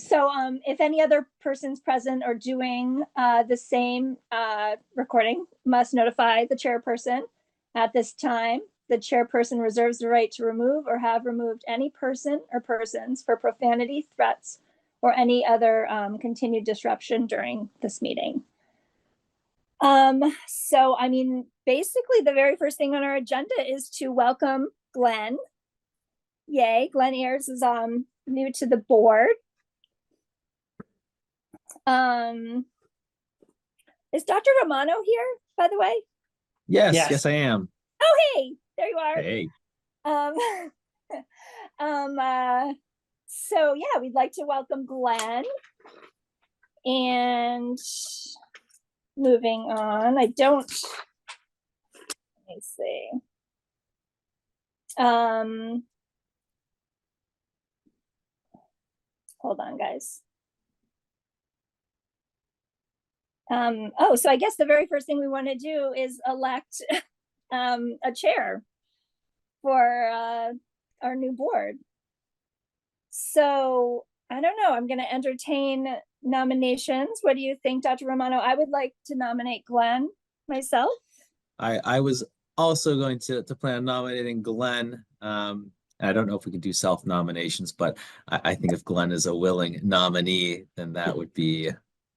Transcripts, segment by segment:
If any other persons present or doing the same recording must notify the chairperson. At this time, the chairperson reserves the right to remove or have removed any person or persons for profanity, threats, or any other continued disruption during this meeting. Basically the very first thing on our agenda is to welcome Glenn. Yay, Glenn Ayers is new to the board. Is Dr. Romano here, by the way? Yes, I am. Oh, hey, there you are. Hey. So yeah, we'd like to welcome Glenn. And moving on, let me see. Hold on, guys. So I guess the very first thing we want to do is elect a chair for our new board. So I don't know, I'm going to entertain nominations. What do you think, Dr. Romano? I would like to nominate Glenn myself. I was also going to plan on nominating Glenn. I don't know if we could do self-nominations, but I think if Glenn is a willing nominee, then that would be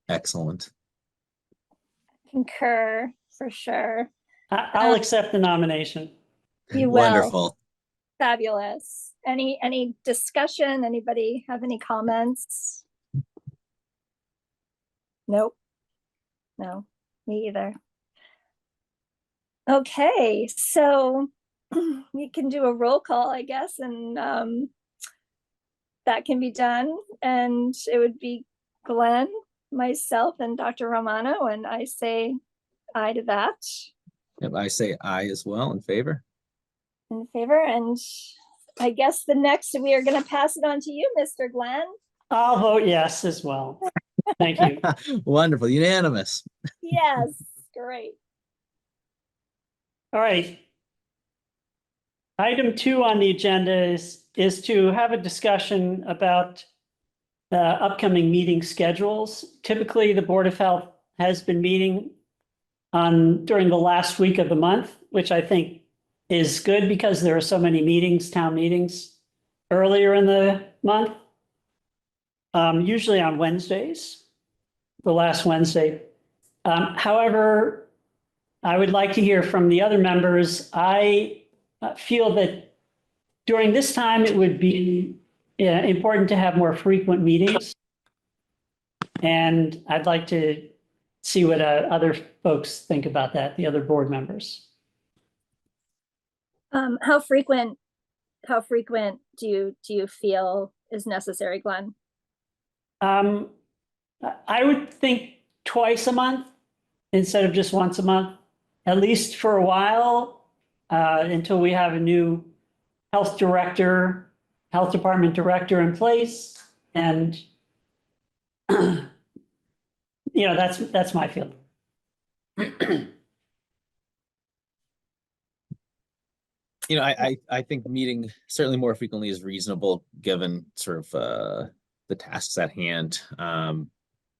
excellent. Concur, for sure. I'll accept the nomination. You will. Wonderful. Fabulous. Any discussion? Anybody have any comments? Nope. No, me either. Okay, so we can do a roll call, I guess, and that can be done. And it would be Glenn, myself, and Dr. Romano, and I say aye to that. Yep, I say aye as well, in favor. In favor, and I guess the next, we are going to pass it on to you, Mr. Glenn. I'll vote yes as well. Thank you. Wonderful, unanimous. Yes, great. All right. Item 2 on the agenda is to have a discussion about upcoming meeting schedules. Typically, the Board of Health has been meeting during the last week of the month, which I think is good because there are so many meetings, town meetings, earlier in the month, usually on Wednesdays, the last Wednesday. However, I would like to hear from the other members. I feel that during this time, it would be important to have more frequent meetings. And I'd like to see what other folks think about that, the other board members. How frequent do you feel is necessary, Glenn? I would think twice a month instead of just once a month, at least for a while, until we have a new health department director in place. And that's my feeling. I think meeting certainly more frequently is reasonable given sort of the tasks at hand.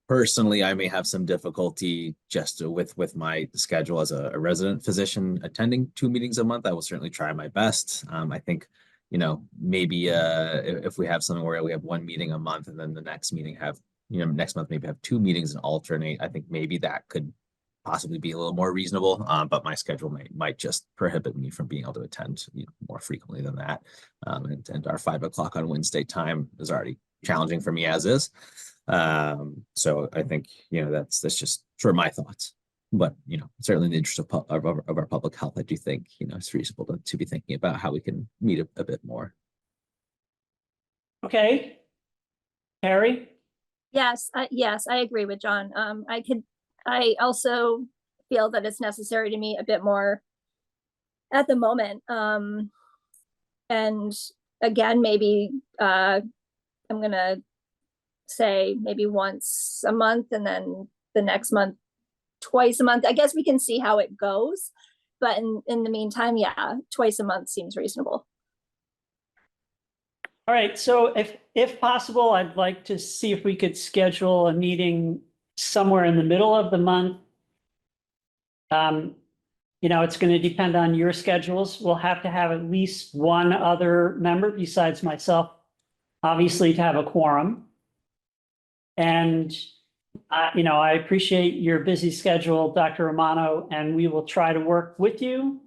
Personally, I may have some difficulty just with my schedule as a resident physician attending 2 meetings a month. I will certainly try my best. I think, maybe if we have something where we have 1 meeting a month and then the next meeting next month maybe have 2 meetings and alternate, I think maybe that could possibly be a little more reasonable, but my schedule might just prohibit me from being able to attend more frequently than that. And our 5 o'clock on Wednesday time is already challenging for me as is. So I think that's just sort of my thoughts. But certainly in the interest of our public health, I do think it's reasonable to be thinking about how we can meet a bit more. Okay, Harry. Yes, I agree with John. I also feel that it's necessary to meet a bit more at the moment. And again, maybe I'm gonna say maybe once a month, and then the next month twice a month. I guess we can see how it goes, but in the meantime, yeah, twice a month seems reasonable. All right, so if possible, I'd like to see if we could schedule a meeting somewhere in the middle of the month. It's going to depend on your schedules. We'll have to have at least one other member besides myself, obviously, to have a quorum. And, I appreciate your busy schedule, Dr. Romano, and we will try to work with you.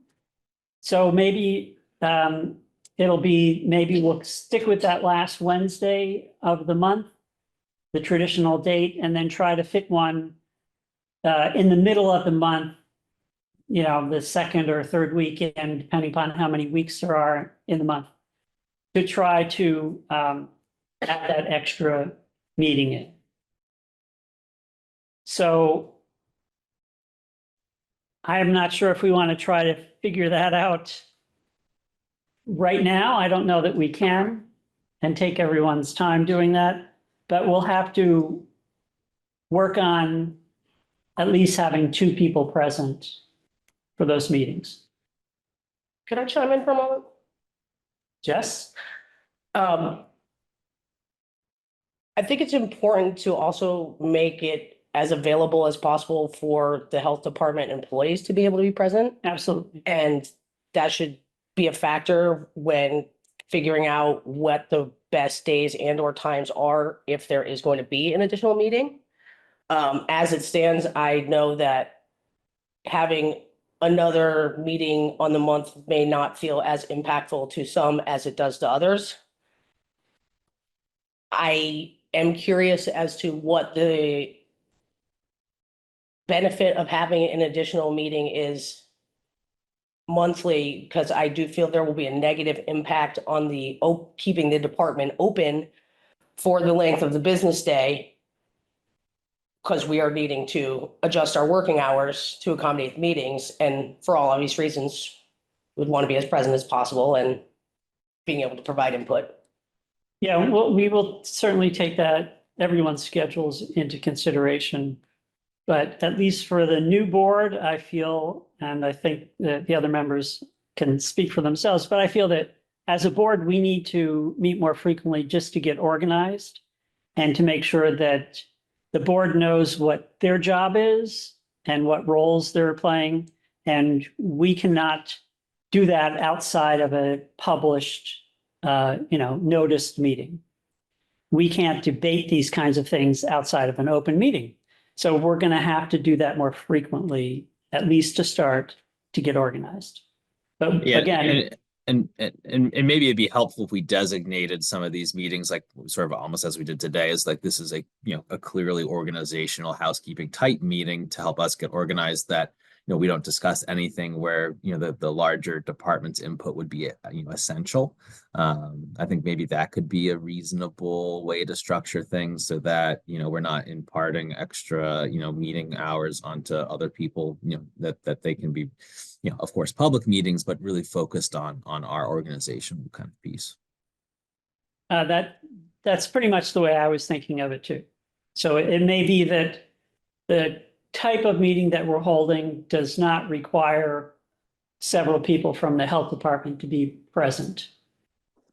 So maybe maybe we'll stick with that last Wednesday of the month, the traditional date, and then try to fit one in the middle of the month, the second or third weekend, depending upon how many weeks there are in the month, to try to add that extra meeting in. So I am not sure if we want to try to figure that out right now. I don't know that we can and take everyone's time doing that, but we'll have to work on at least having 2 people present for those meetings. Could I chime in for a moment? Jess? I think it's important to also make it as available as possible for the health department employees to be able to be present. Absolutely. And that should be a factor when figuring out what the best days and or times are if there is going to be an additional meeting. As it stands, I know that having another meeting on the month may not feel as impactful to some as it does to others. I am curious as to what the benefit of having an additional meeting is monthly, because I do feel there will be a negative impact on the keeping the department open for the length of the business day, because we are needing to adjust our working hours to accommodate meetings. And for all obvious reasons, we'd want to be as present as possible and being able to provide input. Yeah, well, we will certainly take everyone's schedules into consideration. But at least for the new board, I feel, and I think that the other members can speak for themselves, but I feel that as a board, we need to meet more frequently just to get organized and to make sure that the board knows what their job is and what roles they're playing. And we cannot do that outside of a published, noticed meeting. We can't debate these kinds of things outside of an open meeting. So we're going to have to do that more frequently, at least to start, to get organized. But Yeah, again, and maybe it'd be helpful if we designated some of these meetings, like sort of almost as we did today, is like this is a clearly organizational housekeeping type meeting to help us get organized, that we don't discuss anything where the larger department's input would be essential. I think maybe that could be a reasonable way to structure things so that we're not imparting extra meeting hours onto other people, that they can be of course public meetings, but really focused on our organizational kind of piece. that's pretty much the way I was thinking of it too. So it may be that the type of meeting that we're holding does not require several people from the health department to be present.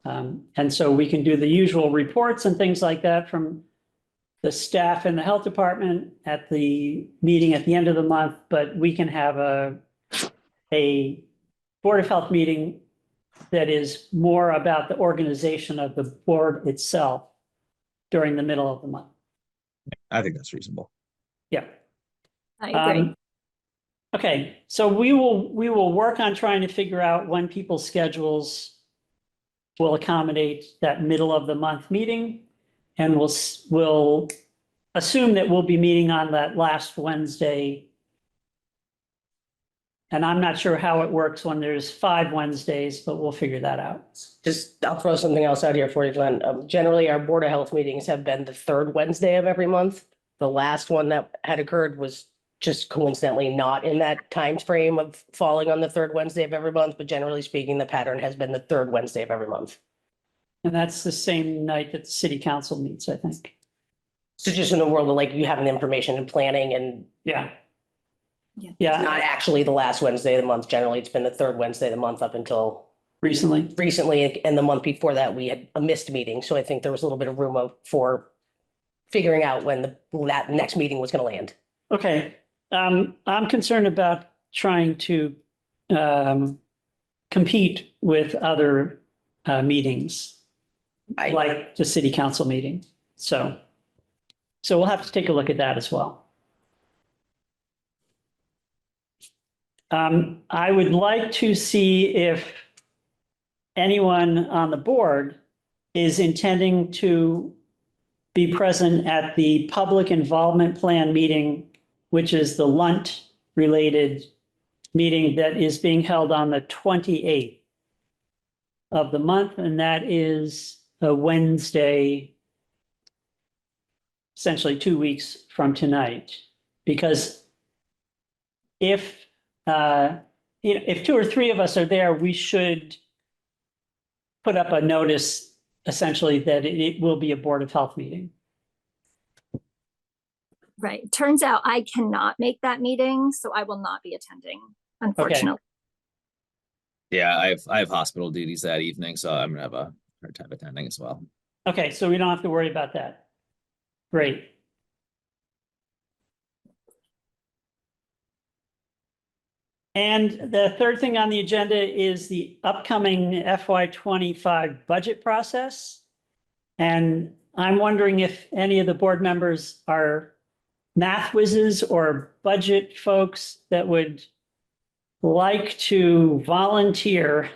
And so we can do the usual reports and things like that from the staff in the health department at the meeting at the end of the month, but we can have a Board of Health meeting that is more about the organization of the board itself during the middle of the month. I think that's reasonable. Yeah. I agree. Okay, so we will work on trying to figure out when people's schedules will accommodate that middle of the month meeting. And we'll assume that we'll be meeting on that last Wednesday. And I'm not sure how it works when there's 5 Wednesdays, but we'll figure that out. I'll throw something else out here for you, Glenn. Generally, our Board of Health meetings have been the 3rd Wednesday of every month. The last one that had occurred was just coincidentally not in that time frame of falling on the 3rd Wednesday of every month, but generally speaking, the pattern has been the 3rd Wednesday of every month. And that's the same night that the city council meets, I think. So just in the world of like you having information and planning, and Yeah. Yeah. Yeah, not actually the last Wednesday of the month. Generally, it's been the 3rd Wednesday of the month up until recently. and the month before that, we had a missed meeting. So I think there was a little bit of room for figuring out when that next meeting was going to land. Okay, I'm concerned about trying to compete with other meetings, like the city council meeting. So we'll have to take a look at that as well. I would like to see if anyone on the board is intending to be present at the public involvement plan meeting, which is the Lunt related meeting that is being held on the 28th of the month. And that is a Wednesday, essentially 2 weeks from tonight. Because if 2 or 3 of us are there, we should put up a notice essentially that it will be a Board of Health meeting. Right. Turns out I cannot make that meeting, so I will not be attending, unfortunately. Yeah, I have hospital duties that evening, so I'm gonna have a hard time attending as well. Okay, so we don't have to worry about that. Great. And the third thing on the agenda is the upcoming FY25 budget process. And I'm wondering if any of the board members are math whizzes or budget folks that would like to volunteer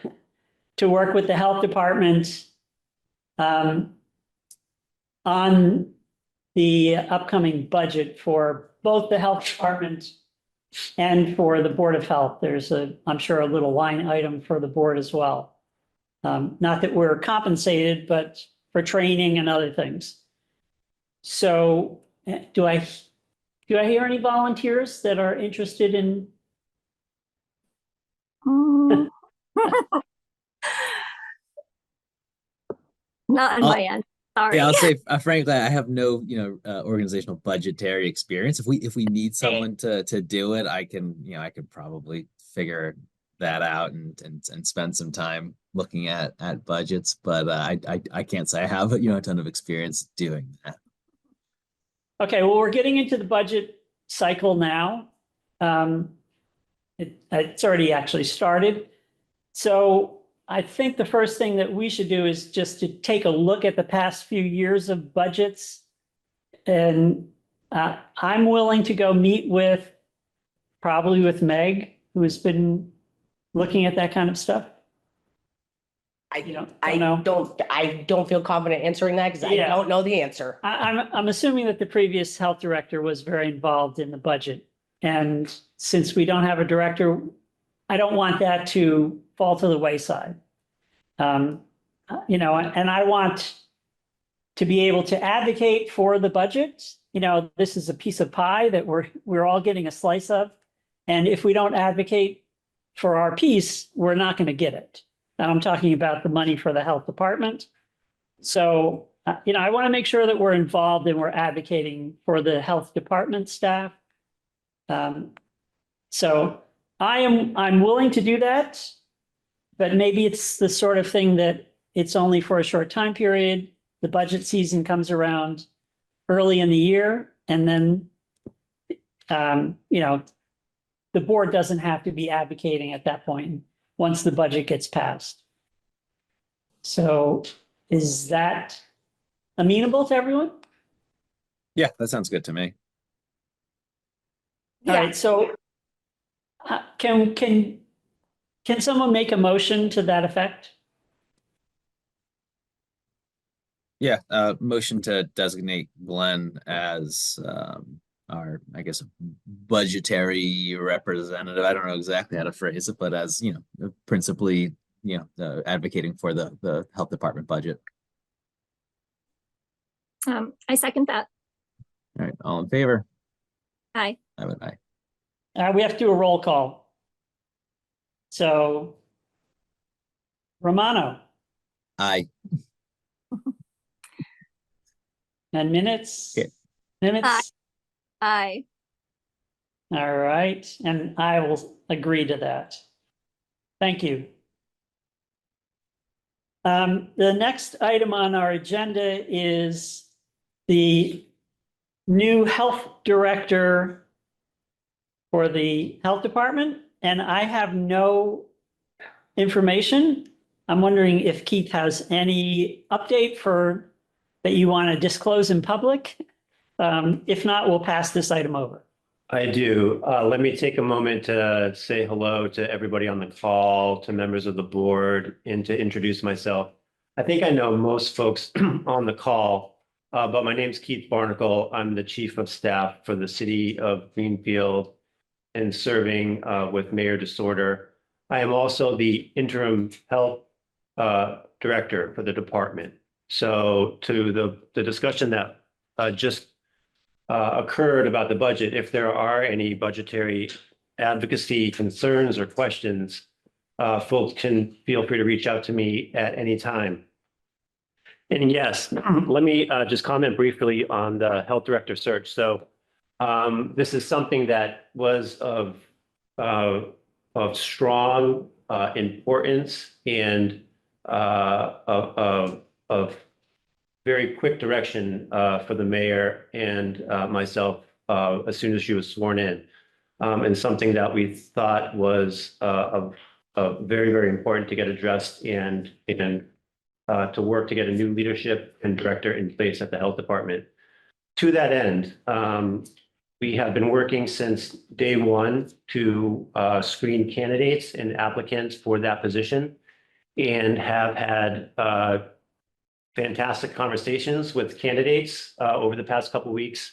to work with the health department on the upcoming budget for both the health department and for the Board of Health. There's I'm sure a little line item for the board as well. Not that we're compensated, but for training and other things. So do I hear any volunteers that are interested in? Not on my end. Sorry. Yeah, I'll say frankly, I have no organizational budgetary experience. If we need someone to do it, I can probably figure that out and spend some time looking at budgets. But I can't say I have a ton of experience doing that. Okay, well, we're getting into the budget cycle now. It's already actually started. So I think the first thing that we should do is just to take a look at the past few years of budgets. And I'm willing to go meet probably with Meg, who has been looking at that kind of stuff. I don't feel confident answering that because I don't know the answer. I'm assuming that the previous health director was very involved in the budget. And since we don't have a director, I don't want that to fall to the wayside. And I want to be able to advocate for the budget. This is a piece of pie that we're all getting a slice of. And if we don't advocate for our piece, we're not going to get it. And I'm talking about the money for the health department. So, I want to make sure that we're involved and we're advocating for the health department staff. So I'm willing to do that, but maybe it's the sort of thing that it's only for a short time period. The budget season comes around early in the year, and then, the board doesn't have to be advocating at that point once the budget gets passed. So is that amenable to everyone? Yeah, that sounds good to me. All right, so can someone make a motion to that effect? Yeah, motion to designate Glenn as our, I guess, budgetary representative. I don't know exactly how to phrase it, but as principally, advocating for the health department budget. I second that. All right, all in favor? Aye. I would aye. We have to do a roll call. So Romano. Aye. And minutes? Yeah. Minutes? Aye. All right, and I will agree to that. Thank you. The next item on our agenda is the new health director for the health department, and I have no information. I'm wondering if Keith has any update that you want to disclose in public. If not, we'll pass this item over. I do. Let me take a moment to say hello to everybody on the call, to members of the board, and to introduce myself. I think I know most folks on the call, but my name's Keith Barnacle. I'm the Chief of Staff for the City of Greenfield and serving with Mayor DeSorter. I am also the interim health director for the department. So to the discussion that just occurred about the budget, if there are any budgetary advocacy concerns or questions, folks can feel free to reach out to me at any time. And yes, let me just comment briefly on the health director search. So this is something that was of strong importance and of very quick direction for the mayor and myself as soon as she was sworn in. And something that we thought was very, very important to get addressed and to work to get a new leadership and director in place at the health department. To that end, we have been working since day one to screen candidates and applicants for that position and have had fantastic conversations with candidates over the past couple of weeks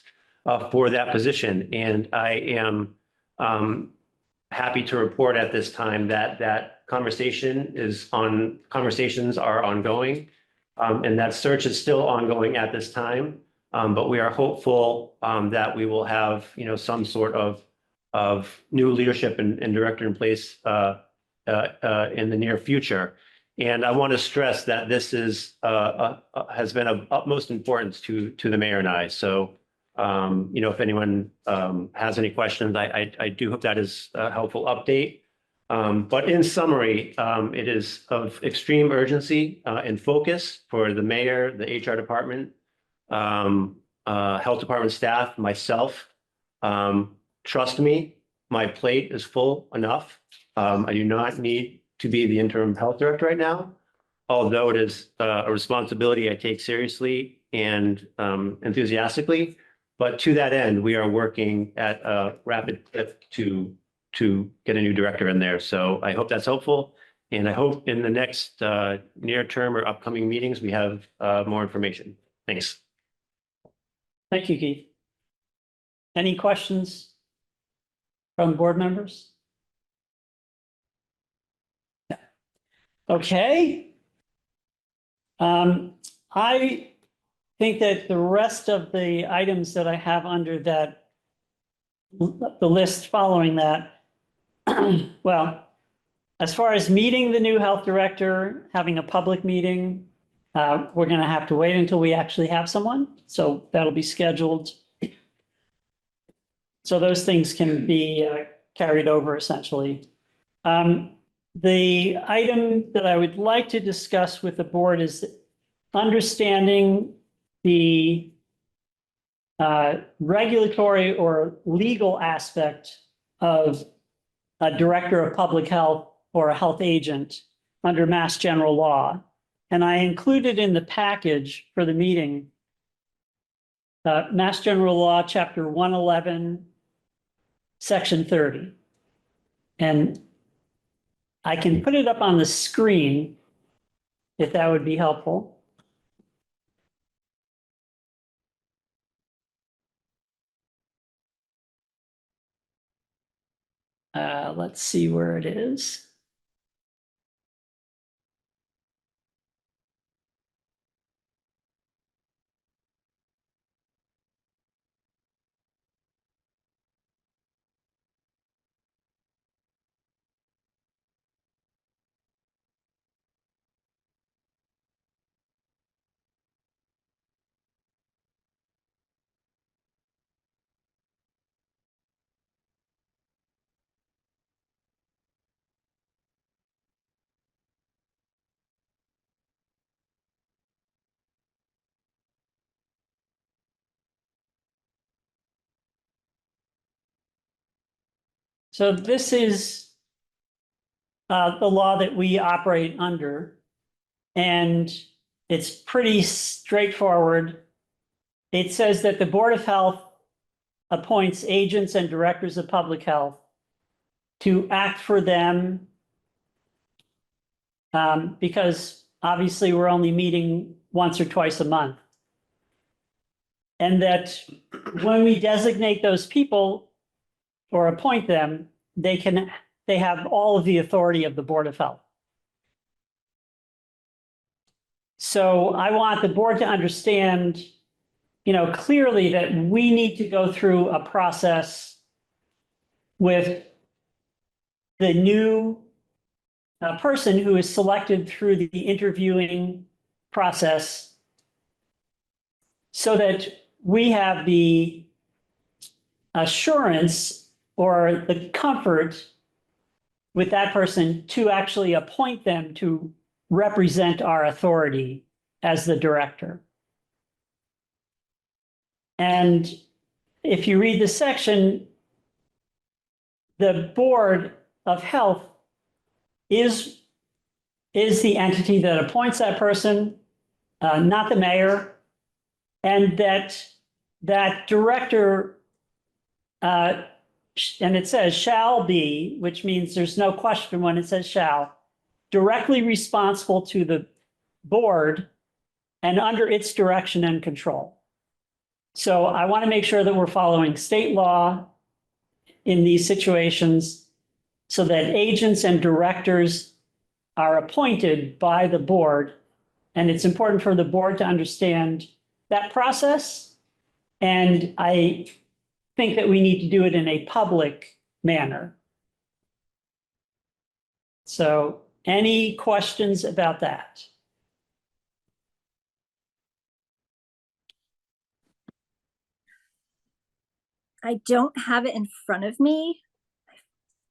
for that position. And I am happy to report at this time that conversations are ongoing. And that search is still ongoing at this time. But we are hopeful that we will have, some sort of new leadership and director in place in the near future. And I want to stress that this has been of utmost importance to the mayor and I. So, if anyone has any questions, I do hope that is a helpful update. But in summary, it is of extreme urgency and focus for the mayor, the HR department, health department staff, myself. Trust me, my plate is full enough. I do not need to be the interim health director right now, although it is a responsibility I take seriously and enthusiastically. But to that end, we are working at a rapid clip to get a new director in there. So I hope that's helpful. And I hope in the next near term or upcoming meetings, we have more information. Thanks. Thank you, Keith. Any questions from board members? Okay. I think that the rest of the items that I have under the list following that, well, as far as meeting the new health director, having a public meeting, we're going to have to wait until we actually have someone. So that'll be scheduled. So those things can be carried over essentially. The item that I would like to discuss with the board is understanding the regulatory or legal aspect of a director of public health or a health agent under Mass General Law. And I included in the package for the meeting, Mass General Law, Chapter 111, Section 30. And I can put it up on the screen if that would be helpful. Let's see where it is. So this is the law that we operate under, and it's pretty straightforward. It says that the Board of Health appoints agents and directors of public health to act for them, because obviously we're only meeting once or twice a month. And that when we designate those people or appoint them, they have all of the authority of the Board of Health. So I want the board to understand, clearly that we need to go through a process with the new person who is selected through the interviewing process, so that we have the assurance or the comfort with that person to actually appoint them to represent our authority as the director. And if you read this section, the Board of Health is the entity that appoints that person, not the mayor, and that director, and it says shall be, which means there's no question when it says shall, directly responsible to the board and under its direction and control. So I want to make sure that we're following state law in these situations so that agents and directors are appointed by the board. And it's important for the board to understand that process. And I think that we need to do it in a public manner. So any questions about that? I don't have it in front of me.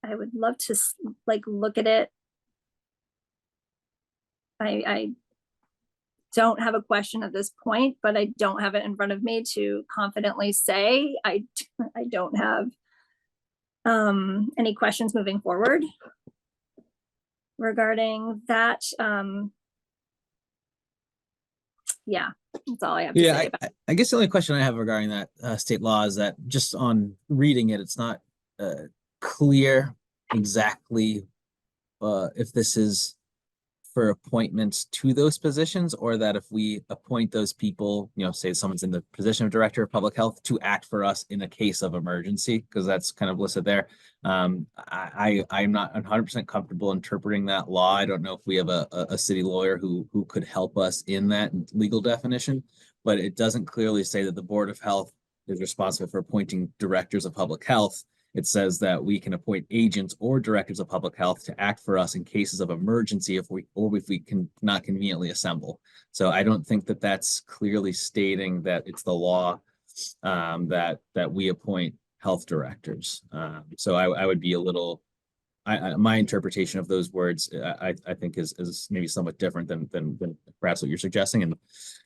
I would love to look at it. I don't have a question at this point, but I don't have it in front of me to confidently say I don't have any questions moving forward regarding that. Yeah, that's all I have to say about it. I guess the only question I have regarding that state law is that just on reading it, it's not clear exactly if this is for appointments to those positions, or that if we appoint those people, say someone's in the position of director of public health, to act for us in a case of emergency, because that's kind of listed there. I'm not 100% comfortable interpreting that law. I don't know if we have a city lawyer who could help us in that legal definition, but it doesn't clearly say that the Board of Health is responsible for appointing directors of public health. It says that we can appoint agents or directors of public health to act for us in cases of emergency if we can not conveniently assemble. So I don't think that that's clearly stating that it's the law that we appoint health directors. So I would be a little, my interpretation of those words, I think is maybe somewhat different than perhaps what you're suggesting. And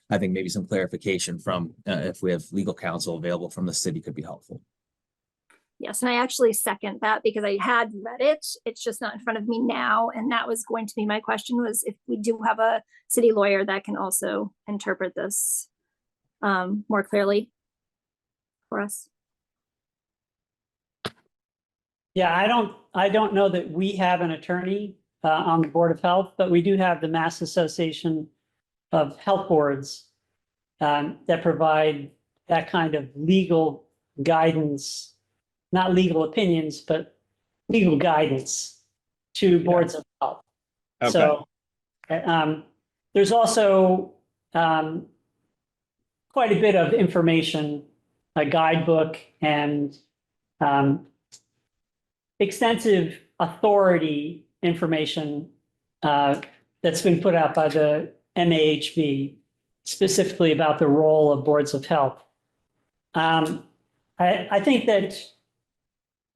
I think maybe some clarification from if we have legal counsel available from the city could be helpful. Yes, and I actually second that because I had read it. It's just not in front of me now. And that was going to be my question, was if we do have a city lawyer that can also interpret this more clearly for us. Yeah, I don't know that we have an attorney on the Board of Health, but we do have the Mass Association of Health Boards that provide that kind of legal guidance, not legal opinions, but legal guidance to boards of health. Okay. So there's also quite a bit of information, a guidebook, and extensive authority information that's been put out by the MAHB, specifically about the role of boards of health. I think that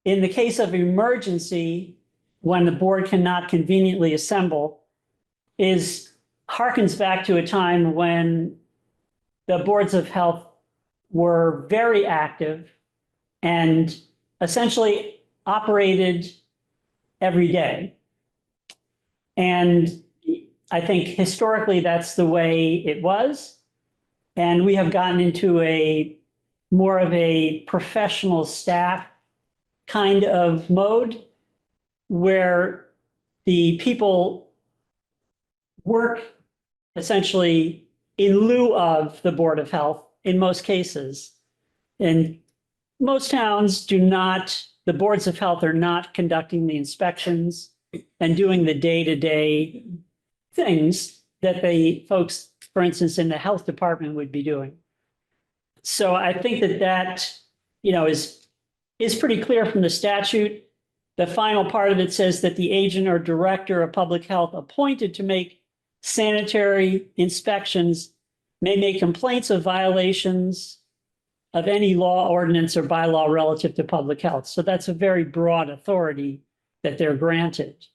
in the case of emergency, when the board cannot conveniently assemble, harkens back to a time when the boards of health were very active and essentially operated every day. And I think historically that's the way it was. And we have gotten into a more of a professional staff kind of mode where the people work essentially in lieu of the Board of Health in most cases. And most towns do not, the boards of health are not conducting the inspections and doing the day-to-day things that the folks, for instance, in the health department would be doing. So I think that, is pretty clear from the statute. The final part of it says that the agent or director of public health appointed to make sanitary inspections may make complaints of violations of any law, ordinance, or bylaw relative to public health. So that's a very broad authority that they're granted.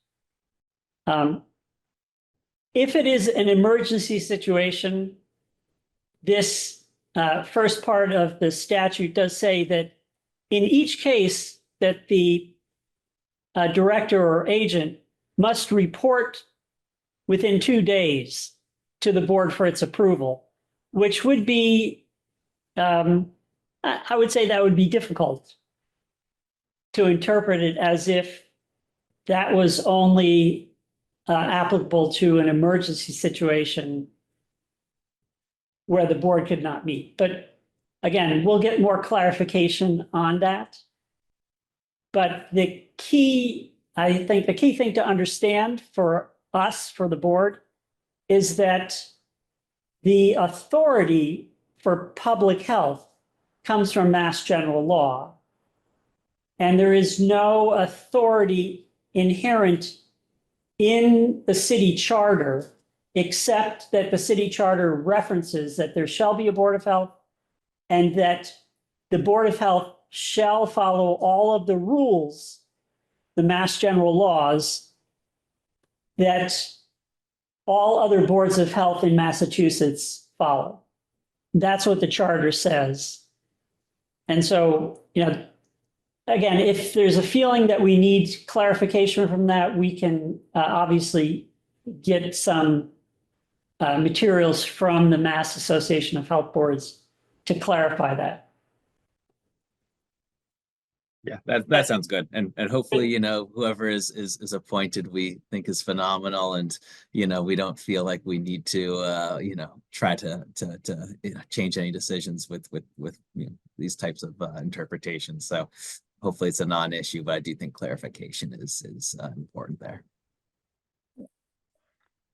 If it is an emergency situation, this first part of the statute does say that in each case that the director or agent must report within 2 days to the board for its approval, which would be, I would say that would be difficult to interpret it as if that was only applicable to an emergency situation where the board could not meet. But again, we'll get more clarification on that. But I think the key thing to understand for us, for the board, is that the authority for public health comes from Mass General Law. And there is no authority inherent in the city charter, except that the city charter references that there shall be a Board of Health and that the Board of Health shall follow all of the rules, the Mass General laws, that all other boards of health in Massachusetts follow. That's what the charter says. And so, again, if there's a feeling that we need clarification from that, we can obviously get some materials from the Mass Association of Health Boards to clarify that. Yeah, that sounds good. And hopefully, whoever is appointed, we think is phenomenal. And, we don't feel like we need to, try to change any decisions with these types of interpretations. So hopefully it's a non-issue, but I do think clarification is important there.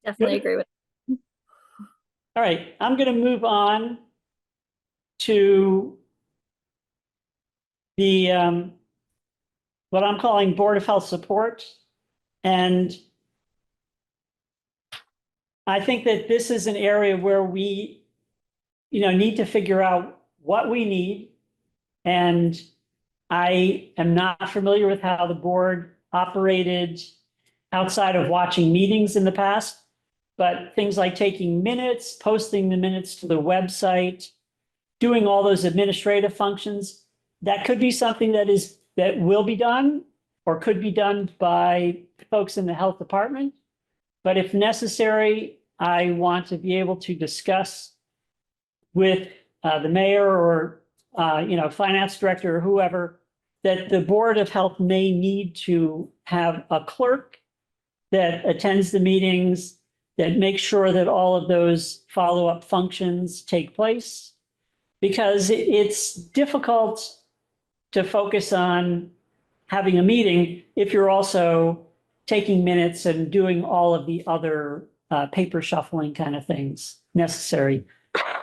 Definitely agree with. All right, I'm going to move on to the what I'm calling Board of Health support. And I think that this is an area where we, need to figure out what we need. And I am not familiar with how the board operated outside of watching meetings in the past, but things like taking minutes, posting the minutes to the website, doing all those administrative functions, that could be something that will be done or could be done by folks in the health department. But if necessary, I want to be able to discuss with the mayor or finance director or whoever that the Board of Health may need to have a clerk that attends the meetings, that makes sure that all of those follow-up functions take place, because it's difficult to focus on having a meeting if you're also taking minutes and doing all of the other paper shuffling kind of things necessary.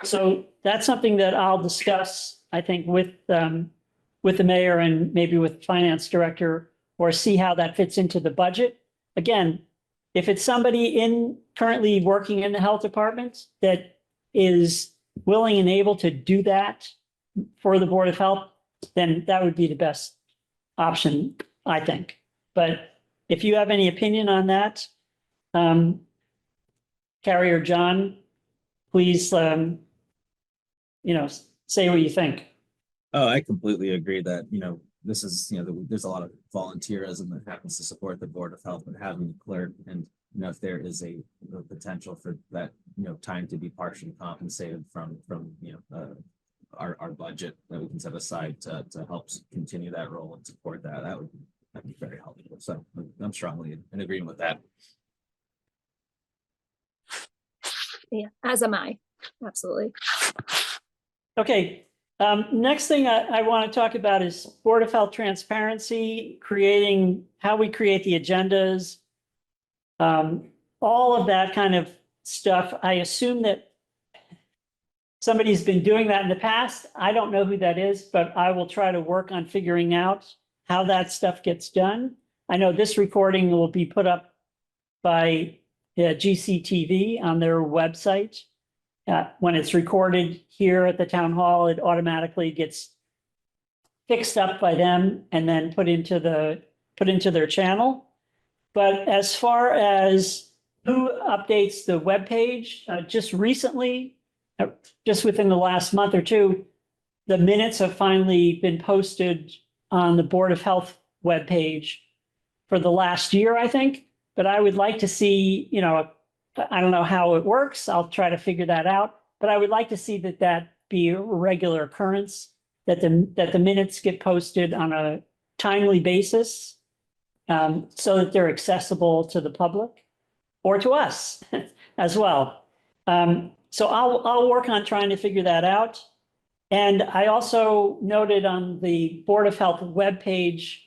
So that's something that I'll discuss, I think, with the mayor and maybe with the finance director, or see how that fits into the budget. Again, if it's somebody currently working in the health department that is willing and able to do that for the Board of Health, then that would be the best option, I think. But if you have any opinion on that, Carrie or John, please, say what you think. Oh, I completely agree that, this is, there's a lot of volunteerism that happens to support the Board of Health, but having the clerk and, if there is a potential for that, time to be partially compensated from, our budget that we can set aside to help continue that role and support that, that'd be very helpful. So I'm strongly in agreement with that. Yeah, as am I. Absolutely. Okay, next thing I want to talk about is Board of Health transparency, how we create the agendas. All of that kind of stuff. I assume that somebody's been doing that in the past. I don't know who that is, but I will try to work on figuring out how that stuff gets done. I know this recording will be put up by GCTV on their website. When it's recorded here at the town hall, it automatically gets fixed up by them and then put into their channel. But as far as who updates the webpage, just recently, just within the last month or two, the minutes have finally been posted on the Board of Health webpage for the last year, I think. But I would like to see, I don't know how it works. I'll try to figure that out. But I would like to see that be a regular occurrence, that the minutes get posted on a timely basis, so that they're accessible to the public or to us as well. So I'll work on trying to figure that out. And I also noted on the Board of Health webpage,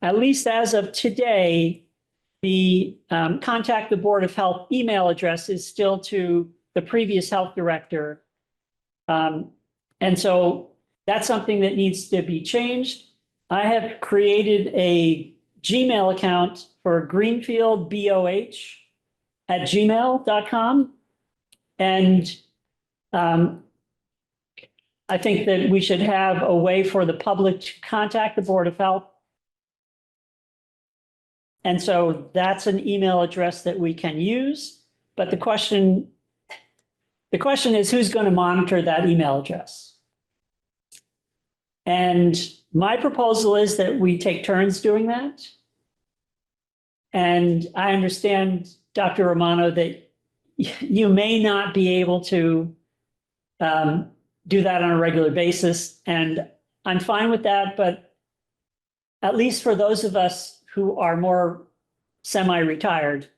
at least as of today, the contact the Board of Health email address is still to the previous health director. And so that's something that needs to be changed. I have created a Gmail account for Greenfield BOH@gmail.com. And I think that we should have a way for the public to contact the Board of Health. And so that's an email address that we can use. But the question is, who's going to monitor that email address? And my proposal is that we take turns doing that. And I understand, Dr. Romano, that you may not be able to do that on a regular basis. And I'm fine with that. But at least for those of us who are more semi-retired,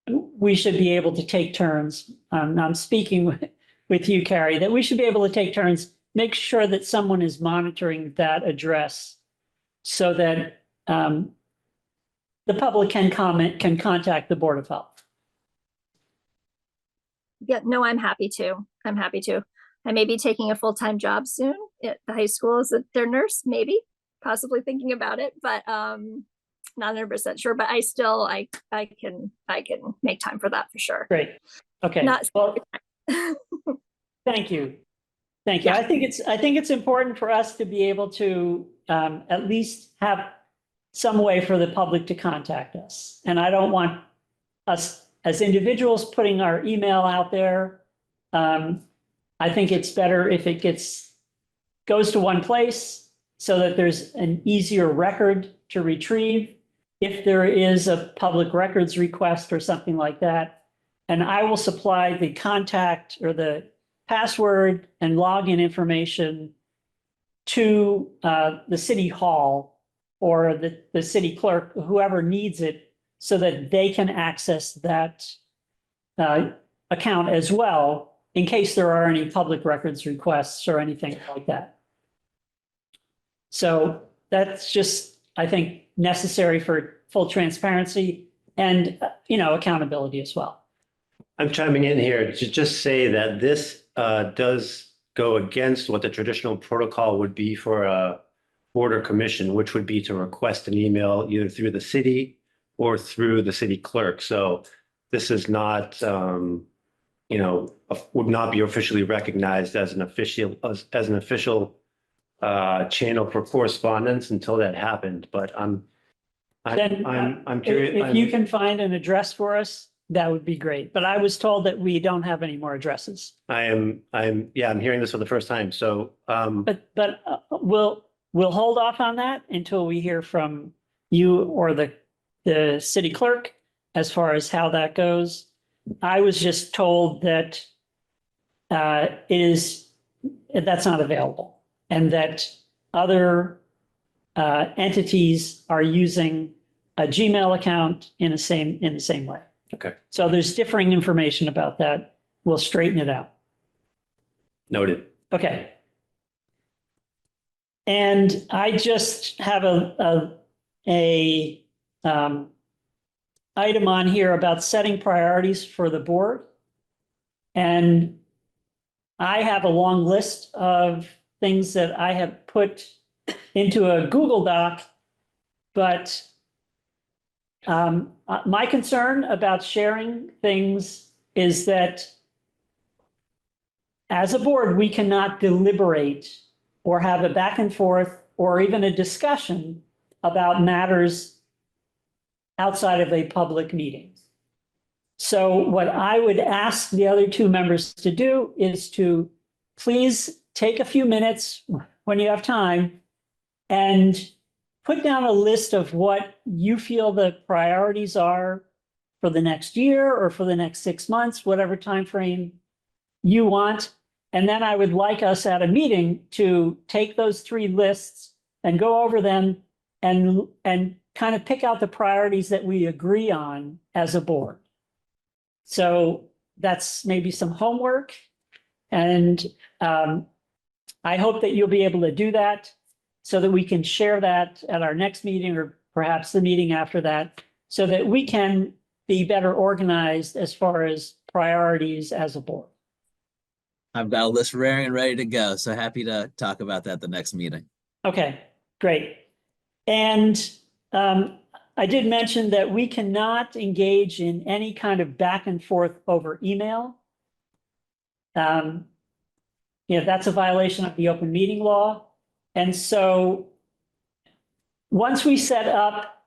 we should be able to take turns. I'm speaking with you, Carrie, that we should be able to take turns, make sure that someone is monitoring that address so that the public can contact the Board of Health. Yeah, no, I'm happy to. I'm happy to. I may be taking a full-time job soon at the high school as their nurse, maybe, possibly thinking about it, but not 100% sure. But I can make time for that for sure. Great. Okay. Well, thank you. Thank you. Yeah. I think it's important for us to be able to at least have some way for the public to contact us. And I don't want us as individuals putting our email out there. I think it's better if it goes to one place so that there's an easier record to retrieve if there is a public records request or something like that. And I will supply the contact or the password and login information to the city hall or the city clerk, whoever needs it, so that they can access that account as well, in case there are any public records requests or anything like that. So that's just, I think, necessary for full transparency and, accountability as well. I'm chiming in here to just say that this does go against what the traditional protocol would be for a board or commission, which would be to request an email either through the city or through the city clerk. So this is not, would not be officially recognized as an official channel for correspondence until that happened. But I'm curious. If you can find an address for us, that would be great. But I was told that we don't have any more addresses. I'm hearing this for the first time. So, But we'll hold off on that until we hear from you or the city clerk as far as how that goes. I was just told that that's not available, and that other entities are using a Gmail account in the same way. Okay, So there's differing information about that. We'll straighten it out. noted. Okay. And I just have a item on here about setting priorities for the board. And I have a long list of things that I have put into a Google Doc, but my concern about sharing things is that as a board, we cannot deliberate or have a back and forth or even a discussion about matters outside of a public meeting. So what I would ask the other two members to do is to please take a few minutes when you have time and put down a list of what you feel the priorities are for the next year or for the next 6 months, whatever time frame you want. And then I would like us at a meeting to take those 3 lists and go over them and kind of pick out the priorities that we agree on as a board. So that's maybe some homework. And I hope that you'll be able to do that so that we can share that at our next meeting or perhaps the meeting after that, so that we can be better organized as far as priorities as a board. I've got a list raring and ready to go, so happy to talk about that the next meeting. Okay, great. And I did mention that we cannot engage in any kind of back and forth over email. That's a violation of the open meeting law. And so once we set up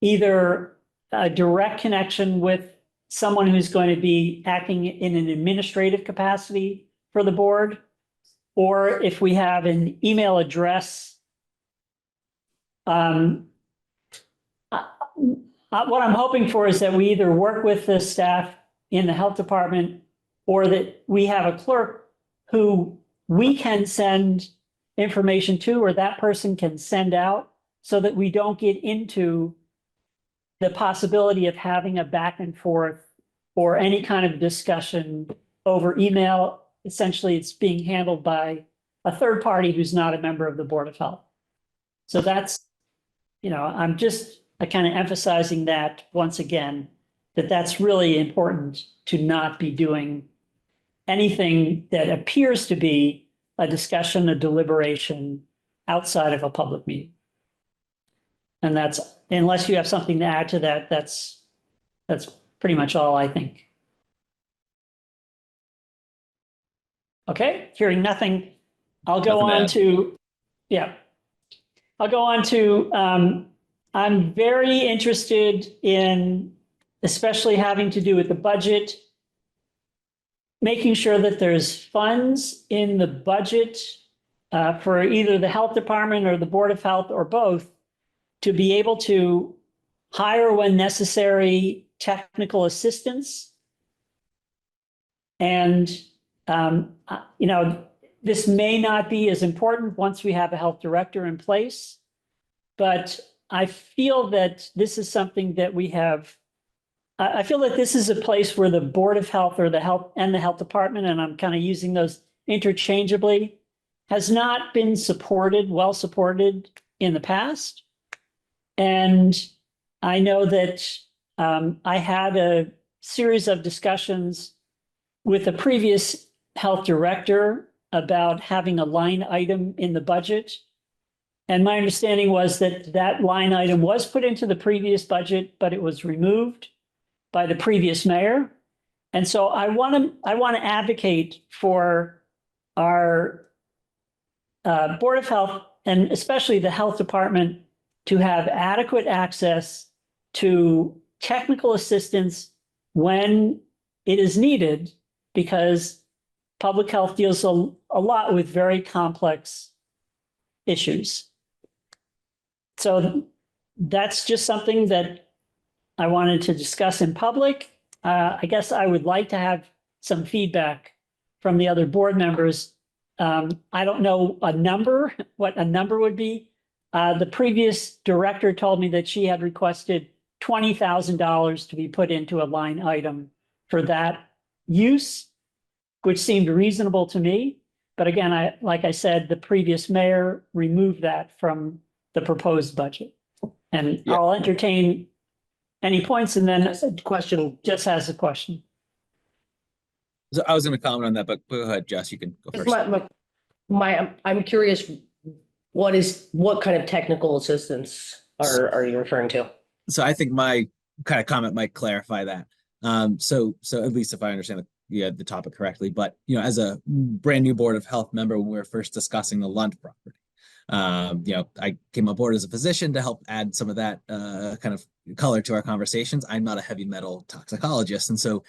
either a direct connection with someone who's going to be acting in an administrative capacity for the board, or if we have an email address, what I'm hoping for is that we either work with the staff in the health department or that we have a clerk who we can send information to, or that person can send out, so that we don't get into the possibility of having a back and forth or any kind of discussion over email. Essentially, it's being handled by a third party who's not a member of the Board of Health. So that's, I'm just kind of emphasizing that once again, that's really important to not be doing anything that appears to be a discussion, a deliberation outside of a public meeting. And that's, unless you have something to add to that, that's pretty much all I think. Okay, hearing nothing, I'll go Nothing to on add. to, I'll go on to, I'm very interested in, especially having to do with the budget, making sure that there's funds in the budget for either the health department or the Board of Health or both to be able to hire when necessary technical assistance. And, this may not be as important once we have a health director in place, but I feel that this is something that we have. I feel that this is a place where the Board of Health or the health department, and I'm kind of using those interchangeably, has not been well supported in the past. And I know that I had a series of discussions with the previous health director about having a line item in the budget. And my understanding was that line item was put into the previous budget, but it was removed by the previous mayor. And so I want to advocate for our Board of Health, and especially the health department, to have adequate access to technical assistance when it is needed, because public health deals a lot with very complex issues. So that's just something that I wanted to discuss in public. I guess I would like to have some feedback from the other board members. I don't know a number, what a number would be. The previous director told me that she had requested $20,000 to be put into a line item for that use, which seemed reasonable to me. But again, like I said, the previous mayor removed that from the proposed budget. And Yeah. I'll entertain any points, and then Question, Jess has a question. So I was going to comment on that, but go ahead, Jess, you can go just first. I'm curious, what kind of technical assistance are you referring to? So I think my kind of comment might clarify that. So at least if I understand the topic correctly, but as a brand new Board of Health member, when we were first discussing the Lund property, I came aboard as a physician to help add some of that kind of color to our conversations. I'm not a heavy metal toxicologist, and so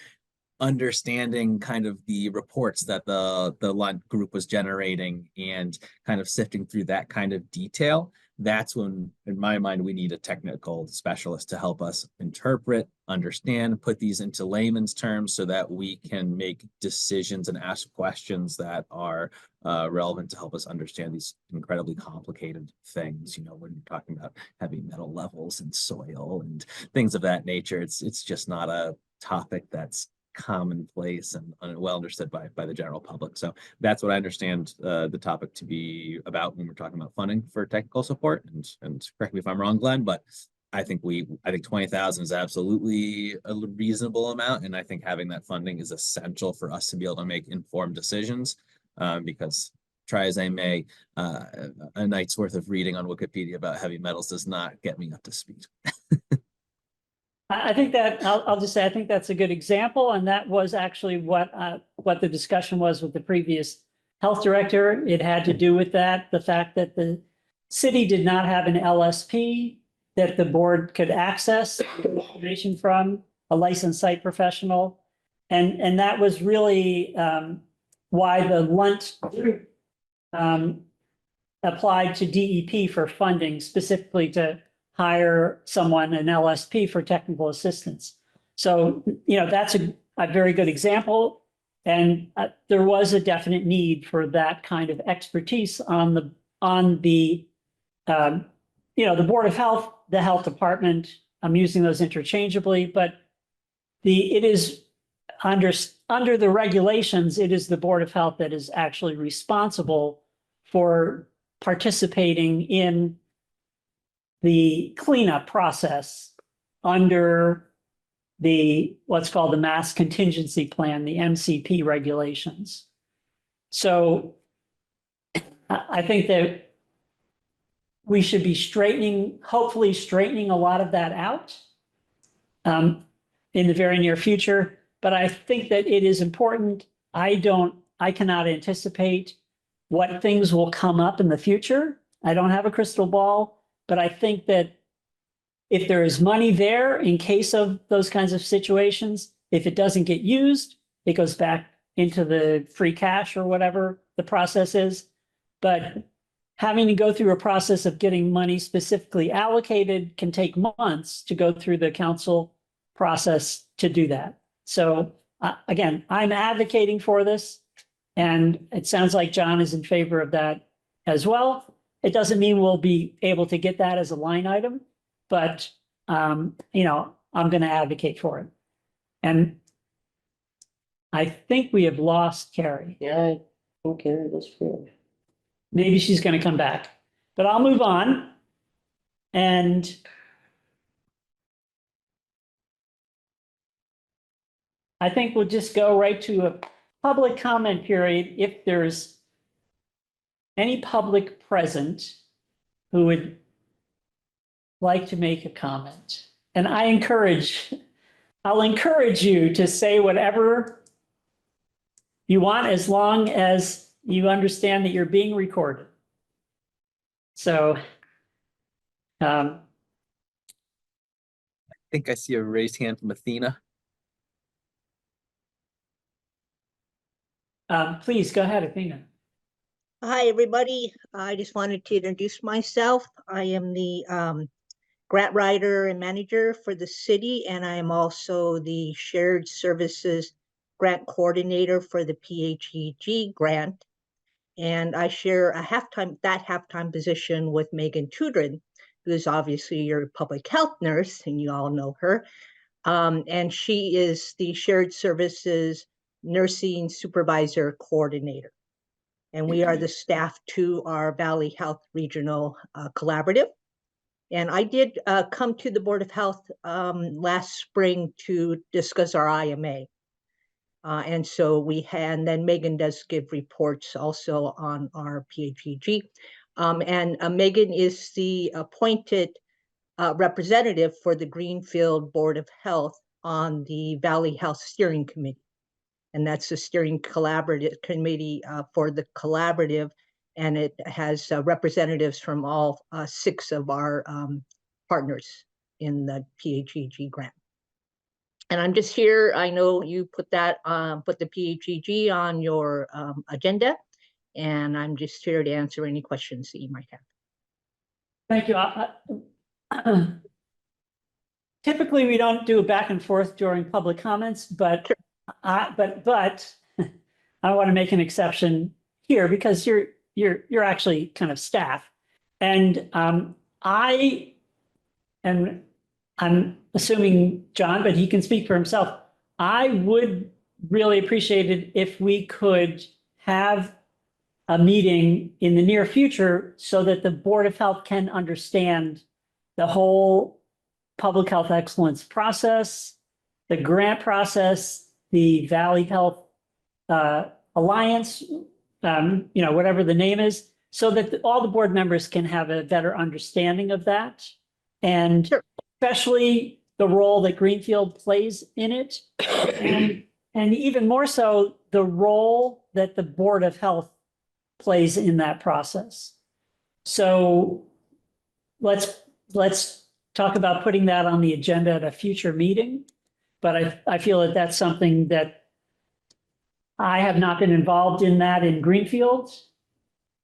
understanding kind of the reports that the Lund group was generating and kind of sifting through that kind of detail, that's when, in my mind, we need a technical specialist to help us interpret, understand, put these into layman's terms so that we can make decisions and ask questions that are relevant to help us understand these incredibly complicated things. When you're talking about heavy metal levels and soil and things of that nature, it's just not a topic that's commonplace and well understood by the general public. So that's what I understand the topic to be about when we're talking about funding for technical support. And correct me if I'm wrong, Glenn, but I think 20,000 is absolutely a reasonable amount, and I think having that funding is essential for us to be able to make informed decisions. Because try as I may, a night's worth of reading on Wikipedia about heavy metals does not get me up to speed. I think that I'll just say I think that's a good example, and that was actually what the discussion was with the previous health director. It had to do with that, the fact that the city did not have an LSP that the board could access information from, a licensed site professional, and that was really why the Lunt group applied to DEP for funding, specifically to hire someone, an LSP, for technical assistance. So, that's a very good example. And there was a definite need for that kind of expertise on the Board of Health, the health department. I'm using those interchangeably, but it is under the regulations, it is the Board of Health that is actually responsible for participating in the cleanup process under what's called the Mass Contingency Plan, the MCP regulations. So I think that we should be hopefully straightening a lot of that out in the very near future. But I think that it is important. I cannot anticipate what things will come up in the future. I don't have a crystal ball. But I think that if there is money there in case of those kinds of situations, if it doesn't get used, it goes back into the free cash or whatever the process is. But having to go through a process of getting money specifically allocated can take months to go through the council process to do that. So again, I'm advocating for this, and it sounds like John is in favor of that as well. It doesn't mean we'll be able to get that as a line item, but, I'm going to advocate for it. And I think we have lost Carrie. Yeah, okay, that's fair. Maybe she's going to come back, but I'll move on. And I think we'll just go right to a public comment period if there's any public present who would like to make a comment. And I'll encourage you to say whatever you want, as long as you understand that you're being recorded. So, I think I see a raised hand from Athena. please go ahead, Athena. Hi, everybody. I just wanted to introduce myself. I am the grant writer and manager for the city, and I am also the shared services grant coordinator for the PHEG grant. And I share that halftime position with Megan Tudrin, who is obviously your public health nurse, and you all know her. And she is the shared services nursing supervisor coordinator. And we are the staff to our Valley Health Regional Collaborative. And I did come to the Board of Health last spring to discuss our IMA. And then Megan does give reports also on our PHEG. And Megan is the appointed representative for the Greenfield Board of Health on the Valley Health Steering Committee. And that's the steering collaborative committee for the collaborative. And it has representatives from all 6 of our partners in the PHEG grant. And I'm just here, I know you put the PHEG on your agenda, and I'm just here to answer any questions that you might have. Thank you. Typically, we don't do a back and forth during public comments, but I want to make an exception here because you're actually kind of staff, and I'm assuming John, but he can speak for himself. I would really appreciate it if we could have a meeting in the near future so that the Board of Health can understand the whole public health excellence process, the grant process, the Valley Health Alliance, whatever the name is, so that all the board members can have a better understanding of that. And Sure. Especially the role that Greenfield plays in it. And even more so, the role that the Board of Health plays in that process. So let's talk about putting that on the agenda at a future meeting. But I feel that that's something that I have not been involved in that in Greenfield.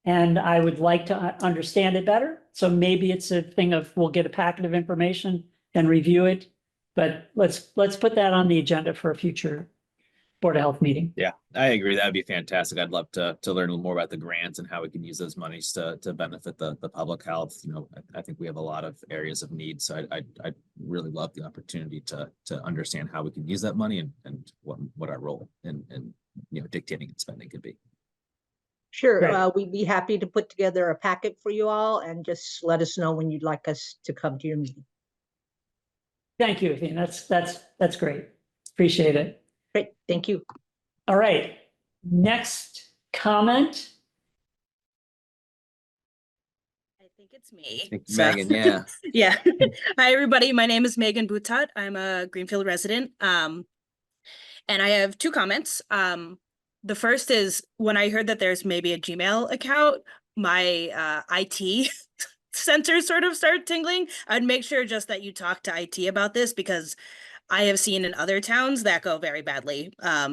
And I would like to understand it better. So maybe it's a thing of we'll get a packet of information and review it. But let's put that on the agenda for a future Board of Health meeting. Yeah, I agree. That'd be fantastic. I'd love to learn a little more about the grants and how we can use those monies to benefit the public health. I think we have a lot of areas of need. So I'd really love the opportunity to understand how we can use that money and what our role in dictating and spending could be. Sure, Great. we'd be happy to put together a packet for you all, and just let us know when you'd like us to come to your meeting. Thank you, Athene. That's great. Appreciate it. Great, thank you. All right. Next comment. I think it's me. Thank you, So- Megan, yeah. Yeah. Hi, everybody. My name is Megan Boutot. I'm a Greenfield resident. And I have 2 comments. The first is when I heard that there's maybe a Gmail account, my IT sensors sort of started tingling. I'd make sure just that you talk to IT about this because I have seen in other towns that go very badly.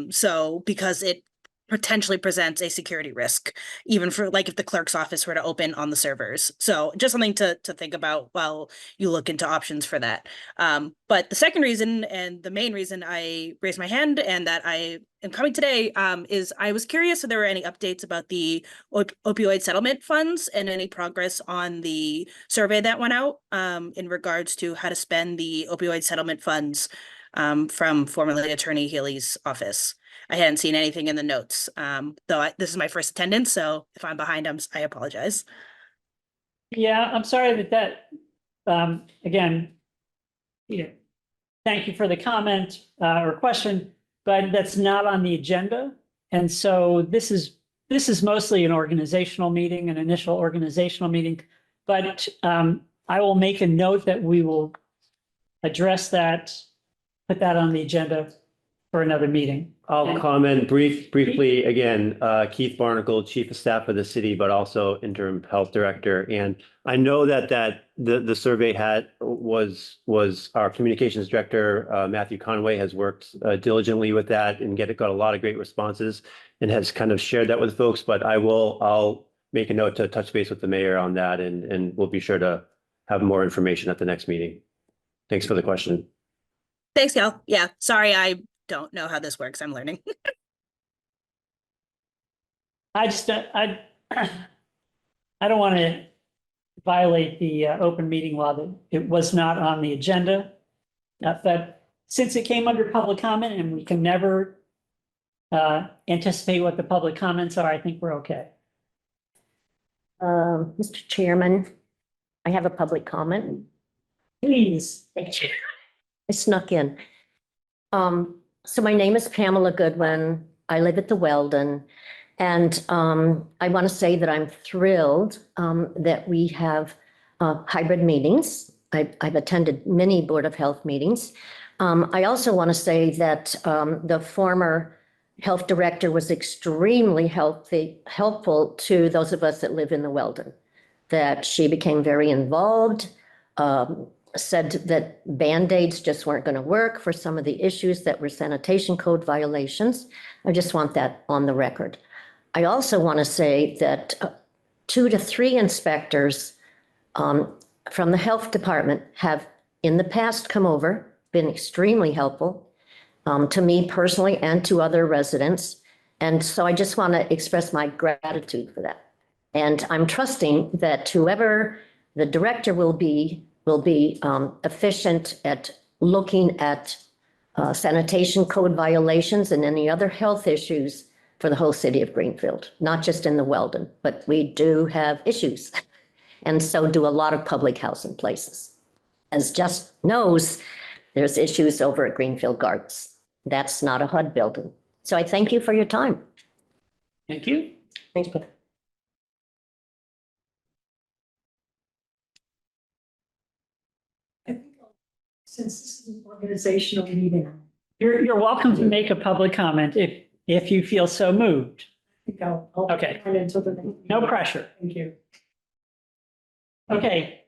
So because it potentially presents a security risk, even for like if the clerk's office were to open on the servers. So just something to think about while you look into options for that. But the second reason and the main reason I raised my hand and that I am coming today is I was curious if there were any updates about the opioid settlement funds and any progress on the survey that went out in regards to how to spend the opioid settlement funds from formerly Attorney Healy's office. I hadn't seen anything in the notes, though this is my first attendance, so if I'm behind, I apologize. Yeah, I'm sorry that again, thank you for the comment or question, but that's not on the agenda. And so this is mostly an organizational meeting, an initial organizational meeting. But I will make a note that we will address that, put that on the agenda for another meeting. I'll comment briefly again, Keith Barnacle, Chief of Staff of the city, but also interim health director. And I know that the survey was our communications director, Matthew Conway, has worked diligently with that and got a lot of great responses and has kind of shared that with folks. But I'll make a note to touch base with the mayor on that, and we'll be sure to have more information at the next meeting. Thanks for the question. Thanks, Cal. Yeah, sorry, I don't know how this works. I'm learning. I just, I don't want to violate the open meeting law that it was not on the agenda. But since it came under public comment and we can never anticipate what the public comments are, I think we're okay. Mr. Chairman, I have a public comment. Please. Thank you. I snuck in. So my name is Pamela Goodwin. I live at the Weldon. And I want to say that I'm thrilled that we have hybrid meetings. I've attended many Board of Health meetings. I also want to say that the former health director was extremely helpful to those of us that live in the Weldon, that she became very involved, said that Band-Aids just weren't going to work for some of the issues that were sanitation code violations. I just want that on the record. I also want to say that 2 to 3 inspectors from the health department have in the past come over, been extremely helpful to me personally and to other residents. And so I just want to express my gratitude for that. And I'm trusting that whoever the director will be efficient at looking at sanitation code violations and any other health issues for the whole city of Greenfield, not just in the Weldon, but we do have issues. And so do a lot of public housing places. As Just knows, there's issues over at Greenfield Gardens. That's not a HUD building. So I thank you for your time. Thank you. Thanks, Bill. Since this is an organizational meeting, you're welcome to make a public comment if you feel so moved. Okay. No pressure. Thank you. Okay.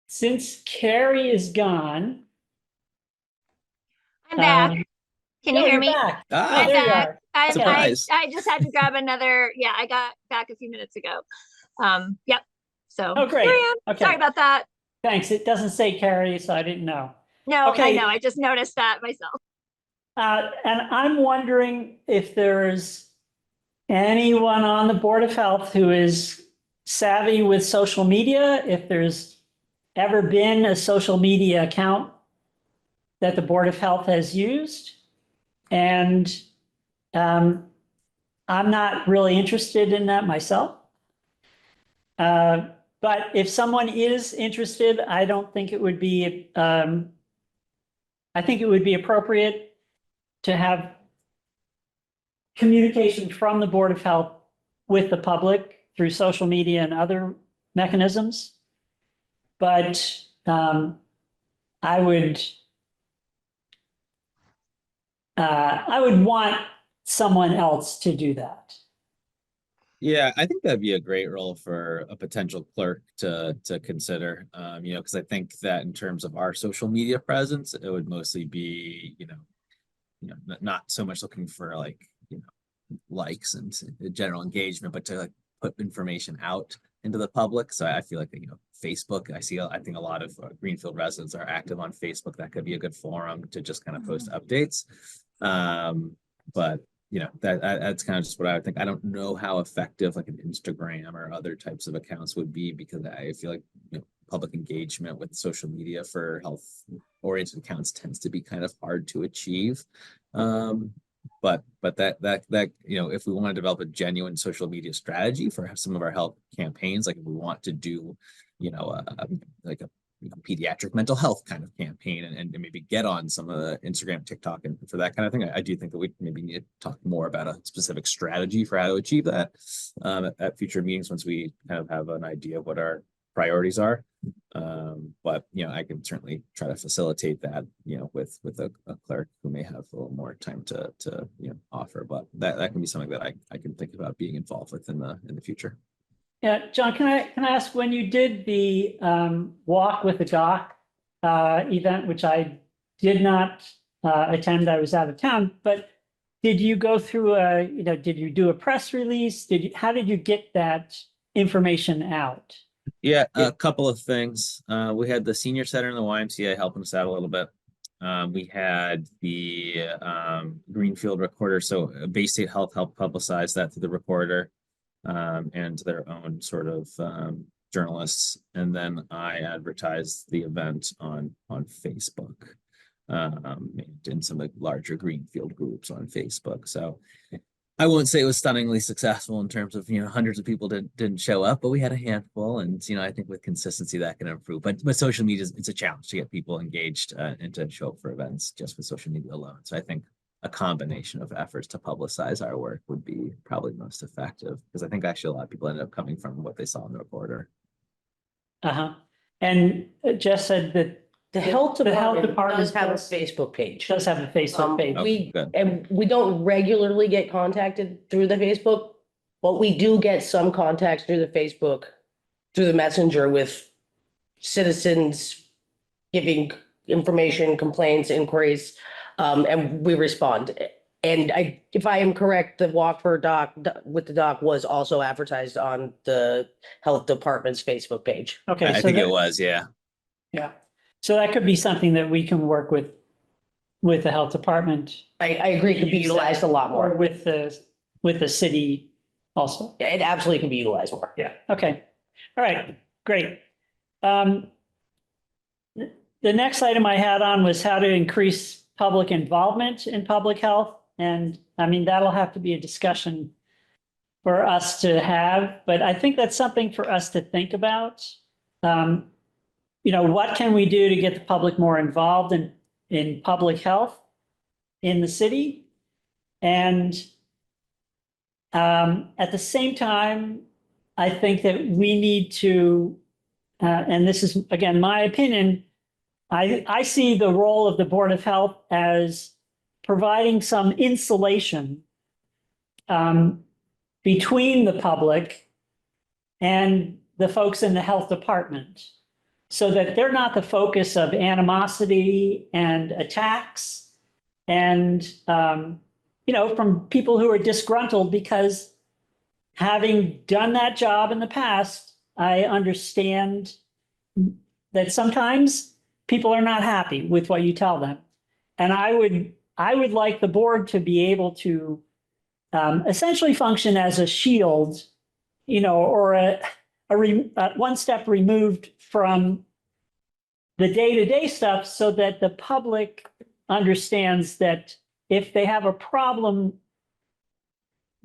Since Carrie is gone. I'm back. Can you oh, hear you're me? back. Ah, Oh, I'm there you back. are. I Surprise. just had to grab another. Yeah, I got back a few minutes ago. Yep. So Oh, great. here I am. Okay. Sorry about that. Thanks. It doesn't say Carrie, so I didn't know. No, Okay. I know. I just noticed that myself. And I'm wondering if there's anyone on the Board of Health who is savvy with social media, if there's ever been a social media account that the Board of Health has used. And I'm not really interested in that myself. But if someone is interested, I don't think it would be, I think it would be appropriate to have communication from the Board of Health with the public through social media and other mechanisms. But I would want someone else to do that. Yeah, I think that'd be a great role for a potential clerk to consider. Because I think that in terms of our social media presence, it would mostly be, not so much looking for likes and general engagement, but to put information out into the public. So I feel like Facebook. I think a lot of Greenfield residents are active on Facebook. That could be a good forum to just kind of post updates. But that's kind of just what I would think. I don't know how effective like an Instagram or other types of accounts would be, because I feel like public engagement with social media for health oriented accounts tends to be kind of hard to achieve. But that if we want to develop a genuine social media strategy for some of our health campaigns, like if we want to do like a pediatric mental health kind of campaign and maybe get on some of the Instagram, TikTok, and for that kind of thing, I do think that we maybe need to talk more about a specific strategy for how to achieve that at future meetings once we kind of have an idea of what our priorities are. But I can certainly try to facilitate that with a clerk who may have a little more time to offer, but that can be something that I can think about being involved with in the future. Yeah, John, can I ask, when you did the walk with the doc event, which I did not attend, I was out of town, but did you go through did you do a press release? How did you get that information out? Yeah, a couple of things. We had the senior center in the YMCA helping us out a little bit. We had the Greenfield recorder, so Bay State Health helped publicize that through the recorder and their own sort of journalists. And then I advertised the event on Facebook and in some larger Greenfield groups on Facebook. So I won't say it was stunningly successful in terms of, hundreds of people didn't show up, but we had a handful. And, I think with consistency that can improve. But social media, it's a challenge to get people engaged and to show up for events just with social media alone. So I think a combination of efforts to publicize our work would be probably most effective, because I think actually a lot of people ended up coming from what they saw in the reporter. And Jess said that The health The health department department does have a does- Facebook page. does have a Facebook page. Okay, good. And we don't regularly get contacted through the Facebook, but we do get some contacts through the Facebook, through the messenger with citizens giving information, complaints, inquiries, and we respond. And if I am correct, the walk for doc with the doc was also advertised on the health department's Facebook page. Okay, I so think that- it was, yeah. Yeah, so that could be something that we can work with the health department. I agree, it could be utilized a lot Or more. with the city also. Yeah, it absolutely can be utilized more. Yeah, okay. All right, great. The next item I had on was how to increase public involvement in public health. And I mean, that'll have to be a discussion for us to have, but I think that's something for us to think about. What can we do to get the public more involved in public health in the city? And at the same time, I think that we need to, and this is, again, my opinion, I see the role of the Board of Health as providing some insulation between the public and the folks in the health department, so that they're not the focus of animosity and attacks and, from people who are disgruntled, because having done that job in the past, I understand that sometimes people are not happy with what you tell them. And I would like the board to be able to essentially function as a shield, or a one step removed from the day-to-day stuff, so that the public understands that if they have a problem,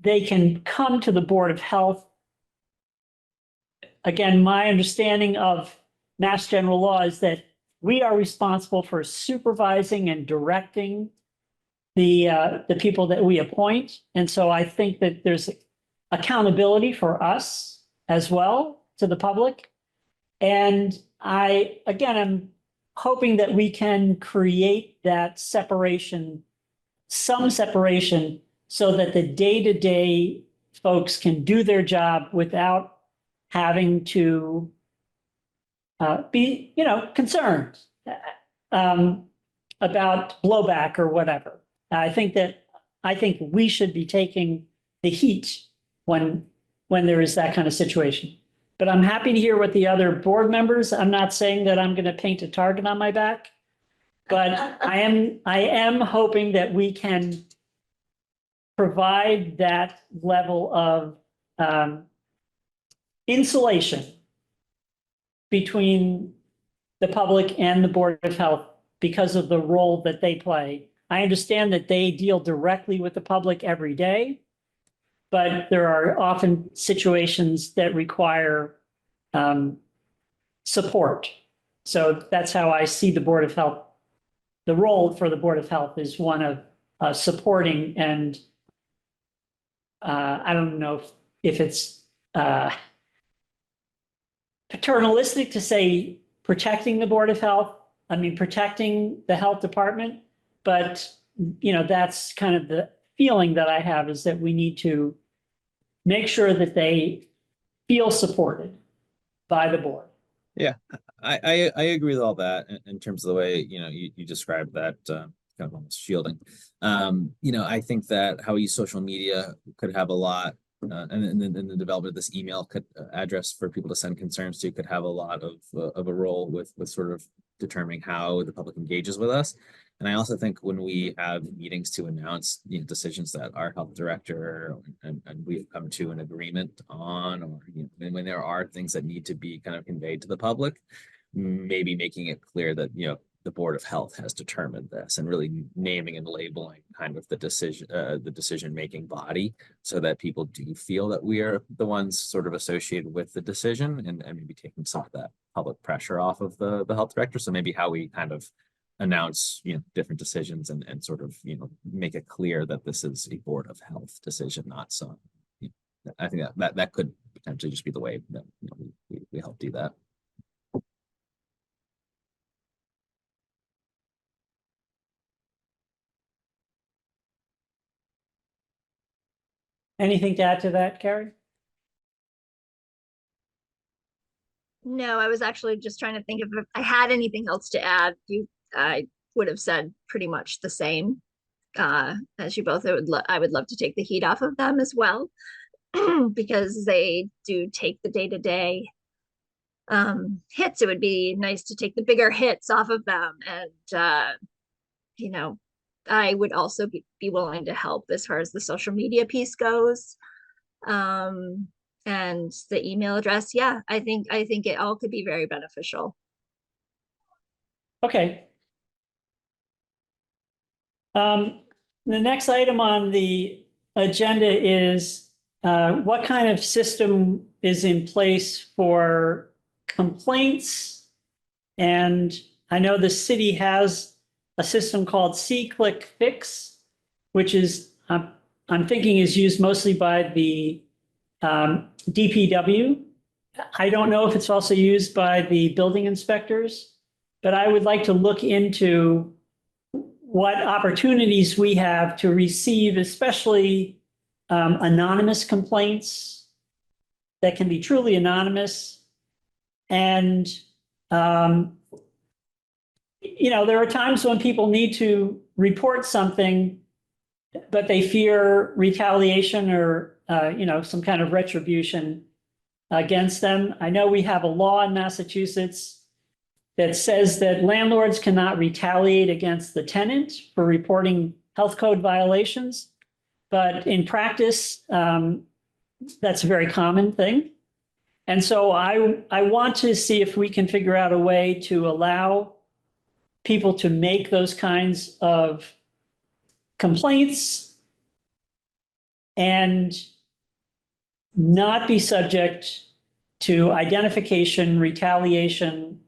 they can come to the Board of Health. Again, my understanding of Mass General Law is that we are responsible for supervising and directing the people that we appoint. And so I think that there's accountability for us as well to the public. And I'm hoping that we can create that separation, some separation, so that the day-to-day folks can do their job without having to be, concerned about blowback or whatever. I think we should be taking the heat when there is that kind of situation. But I'm happy to hear what the other board members. I'm not saying that I'm going to paint a target on my back, but I am hoping that we can provide that level of insulation between the public and the Board of Health because of the role that they play. I understand that they deal directly with the public every day, but there are often situations that require support. So that's how I see the Board of Health. The role for the Board of Health is one of supporting, and I don't know if it's paternalistic to say protecting the Board of Health. I mean, protecting the health department, but that's kind of the feeling that I have, is that we need to make sure that they feel supported by the board. Yeah, I agree with all that in terms of the way, you described that kind of almost shielding. I think that how we use social media could have a lot, and then the development of this email could address for people to send concerns to could have a lot of a role with sort of determining how the public engages with us. And I also think when we have meetings to announce decisions that our health director and we have come to an agreement on, or when there are things that need to be kind of conveyed to the public, maybe making it clear that the Board of Health has determined this, and really naming and labeling kind of the decision-making body, so that people do feel that we are the ones sort of associated with the decision, and maybe taking some of that public pressure off of the health director. So maybe how we kind of announce different decisions and sort of make it clear that this is a Board of Health decision, not some. I think that could potentially just be the way that we help do that. Anything to add to that, Carrie? No, I was actually just trying to think if I had anything else to add. I would have said pretty much the same as you both. I would love to take the heat off of them as well, because they do take the day-to-day hits. It would be nice to take the bigger hits off of them, and I would also be willing to help as far as the social media piece goes. And the email address, yeah, I think it all could be very beneficial. Okay. The next item on the agenda is what kind of system is in place for complaints? And I know the city has a system called C-Click Fix, which is, I'm thinking is used mostly by the DPW. I don't know if it's also used by the building inspectors, but I would like to look into what opportunities we have to receive, especially anonymous complaints that can be truly anonymous. And, there are times when people need to report something, but they fear retaliation or, some kind of retribution against them. I know we have a law in Massachusetts that says that landlords cannot retaliate against the tenant for reporting health code violations. But in practice, that's a very common thing. And so I want to see if we can figure out a way to allow people to make those kinds of complaints and not be subject to identification, retaliation,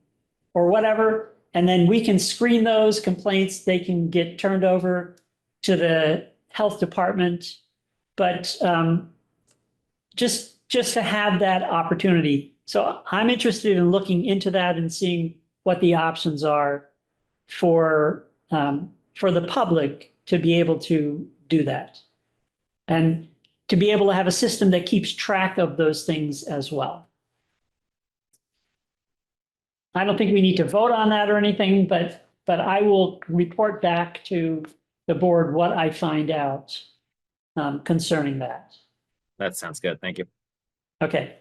or whatever. And then we can screen those complaints. They can get turned over to the health department. But just to have that opportunity. So I'm interested in looking into that and seeing what the options are for the public to be able to do that. And to be able to have a system that keeps track of those things as well. I don't think we need to vote on that or anything, but I will report back to the board what I find out concerning that. That sounds good. Thank you. Okay.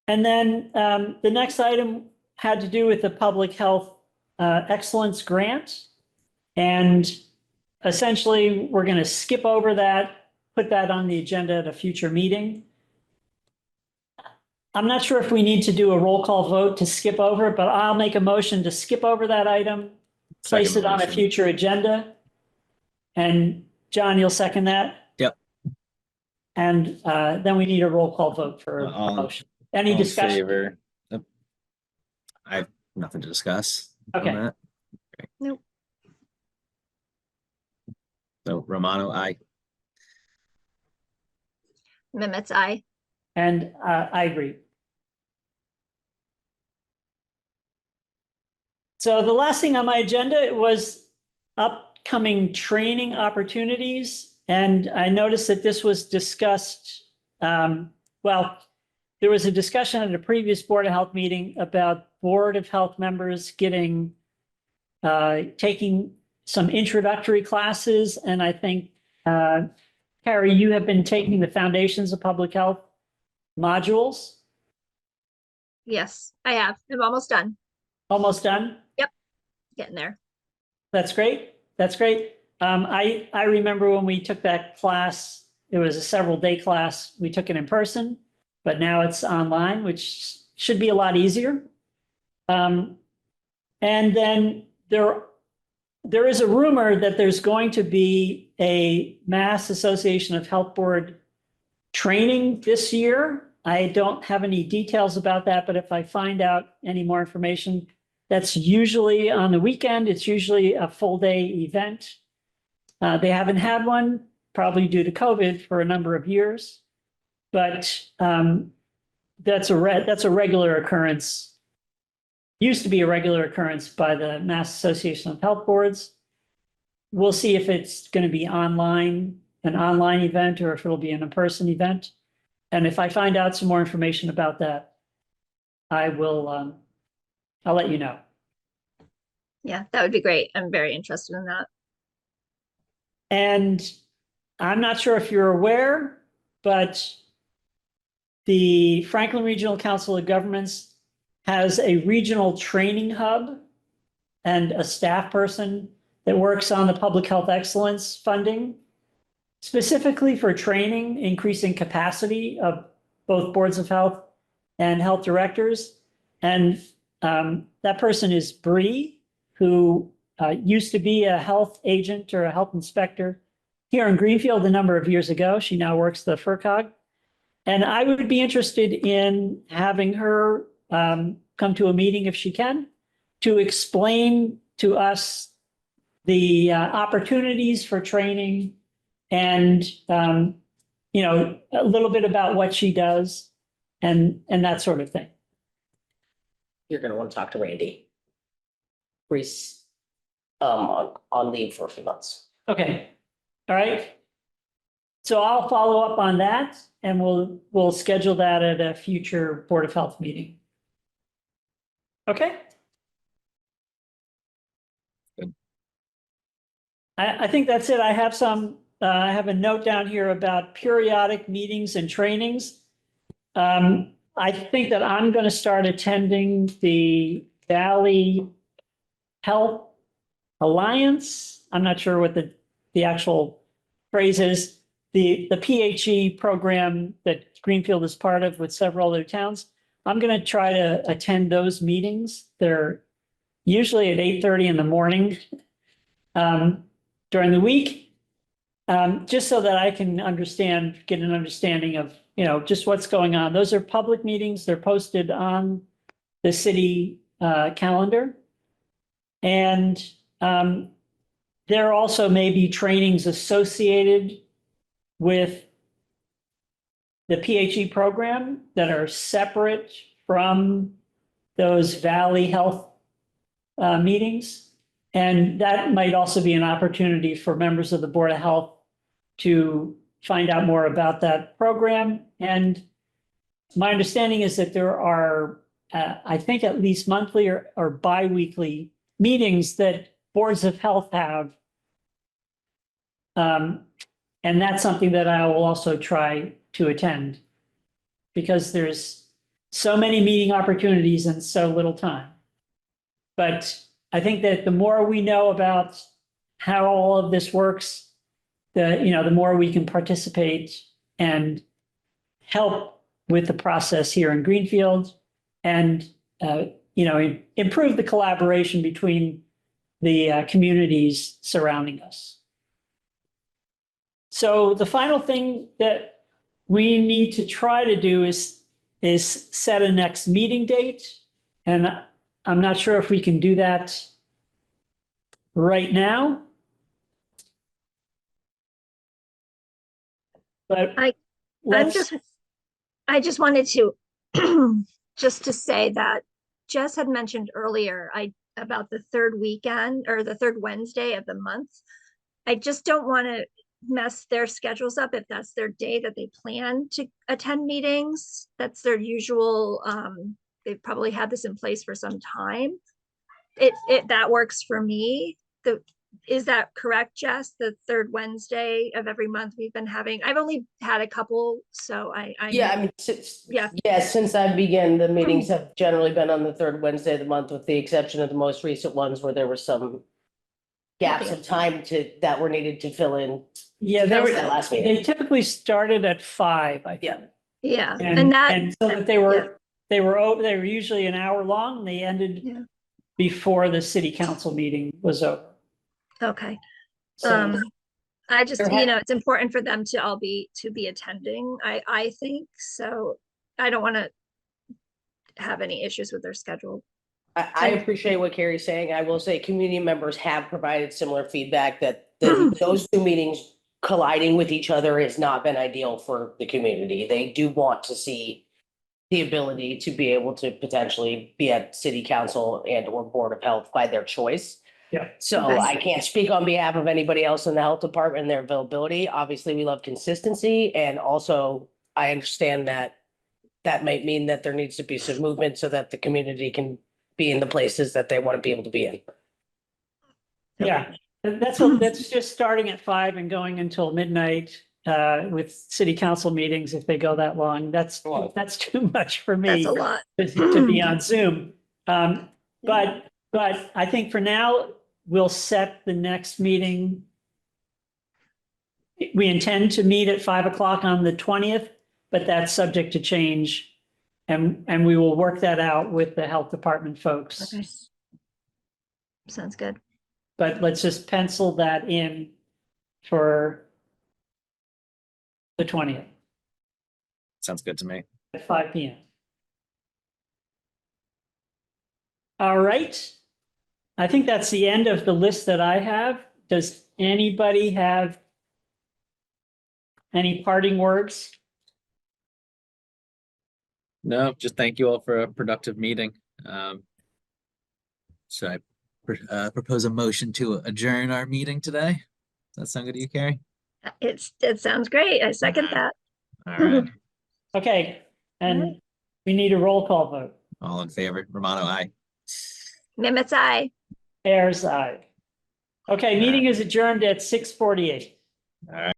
And then the next item had to do with the Public Health Excellence Grant. And essentially, we're going to skip over that, put that on the agenda at a future meeting. I'm not sure if we need to do a roll call vote to skip over, but I'll make a motion to skip over that item, place Second it on a motion. future agenda. And John, you'll second that? Yep. And then we need a roll call vote for a motion. Any All in discussion? favor? I have nothing to discuss Okay. on that. Okay. Nope. So Romano, aye. Mehmet's aye. And I agree. So the last thing on my agenda was upcoming training opportunities. And I noticed that this was discussed. Well, there was a discussion at a previous Board of Health meeting about Board of Health members taking some introductory classes, and I think, Carrie, you have been taking the Foundations of Public Health modules. Yes, I have. I'm almost done. Almost done? Getting there. That's great. That's great. I remember when we took that class, it was a several day class. We took it in person, but now it's online, which should be a lot easier. And then there is a rumor that there's going to be a Mass Association of Health Board training this year. I don't have any details about that, but if I find out any more information, that's usually on the weekend. It's usually a full day event. They haven't had one, probably due to COVID, for a number of years, but that's a regular occurrence. Used to be a regular occurrence by the Mass Association of Health Boards. We'll see if it's going to be an online event, or if it'll be an in-person event. And if I find out some more information about that, I'll let you know. Yeah, that would be great. I'm very interested in that. And I'm not sure if you're aware, but the Franklin Regional Council of Governments has a regional training hub and a staff person that works on the public health excellence funding, specifically for training, increasing capacity of both boards of health and health directors. And that person is Bree, who used to be a health agent or a health inspector here in Greenfield a number of years ago. She now works the FERCOG. And I would be interested in having her come to a meeting if she can, to explain to us the opportunities for training and, a little bit about what she does and that sort of thing. You're gonna want to talk to Randy. Reese, on leave for a few months. Okay, all right. So I'll follow up on that, and we'll schedule that at a future Board of Health meeting. Okay? Good. I think that's it. I have a note down here about periodic meetings and trainings. I think that I'm going to start attending the Valley Health Alliance. I'm not sure what the actual phrase is. The PHE program that Greenfield is part of with several other towns. I'm going to try to attend those meetings. They're usually at 8:30 in the morning during the week, just so that I can get an understanding of, just what's going on. Those are public meetings. They're posted on the city calendar. And there also may be trainings associated with the PHE program that are separate from those Valley Health meetings. And that might also be an opportunity for members of the Board of Health to find out more about that program. And my understanding is that there are, I think, at least monthly or bi-weekly meetings that boards of health have. And that's something that I will also try to attend, because there's so many meeting opportunities and so little time. But I think that the more we know about how all of this works, the more we can participate and help with the process here in Greenfield, and improve the collaboration between the communities surrounding us. So the final thing that we need to try to do is set a next meeting date. And I'm not sure if we can do that right now. But I just wanted to just to say that Jess had mentioned earlier about the third weekend or the third Wednesday of the month. I just don't want to mess their schedules up if that's their day that they plan to attend meetings. That's their usual, they've probably had this in place for some time. That works for me. is that correct, Jess? The third Wednesday of every month we've been having, I've only had a couple, so Yeah, I mean, since, Yeah. since I began, the meetings have generally been on the third Wednesday of the month, with the exception of the most recent ones where there were some gaps of time that were needed to fill in. Yeah, So they that was were, that last they meeting. typically started at 5, I think. Yeah. Yeah, And, and that, and so that they were usually an hour long. They ended Yeah. before the city council meeting was over. okay. So, I just, There ha- it's important for them to all be attending, I think, so I don't want to have any issues with their schedule. I appreciate what Carrie's saying. I will say community members have provided similar feedback that those two meetings colliding with each other has not been ideal for the community. They do want to see the ability to be able to potentially be at city council and or board of health by their choice. yeah. So Okay. I can't speak on behalf of anybody else in the health department and their availability. Obviously, we love consistency, and also I understand that that might mean that there needs to be some movement so that the community can be in the places that they want to be able to be in. Yeah, that's just starting at 5 and going until midnight with city council meetings. If they go that long, that's too much for me. That's a lot. To be on Zoom. But I think for now, we'll set the next meeting. We intend to meet at 5 o'clock on the 20th, but that's subject to change. And we will work that out with the health department folks. Okay. Sounds good. But let's just pencil that in for the 20th Sounds good to me. at 5 p.m. All right. I think that's the end of the list that I have. Does anybody have any parting words? No, just thank you all for a productive meeting. Should I propose a motion to adjourn our meeting today? Does that sound good to you, Carrie? It sounds great. I second that. All right. Okay, and we need a roll call vote. All in favor? Romano, aye. Nimitz, aye. Ayers, aye. Okay, meeting is adjourned at 6:48. All right.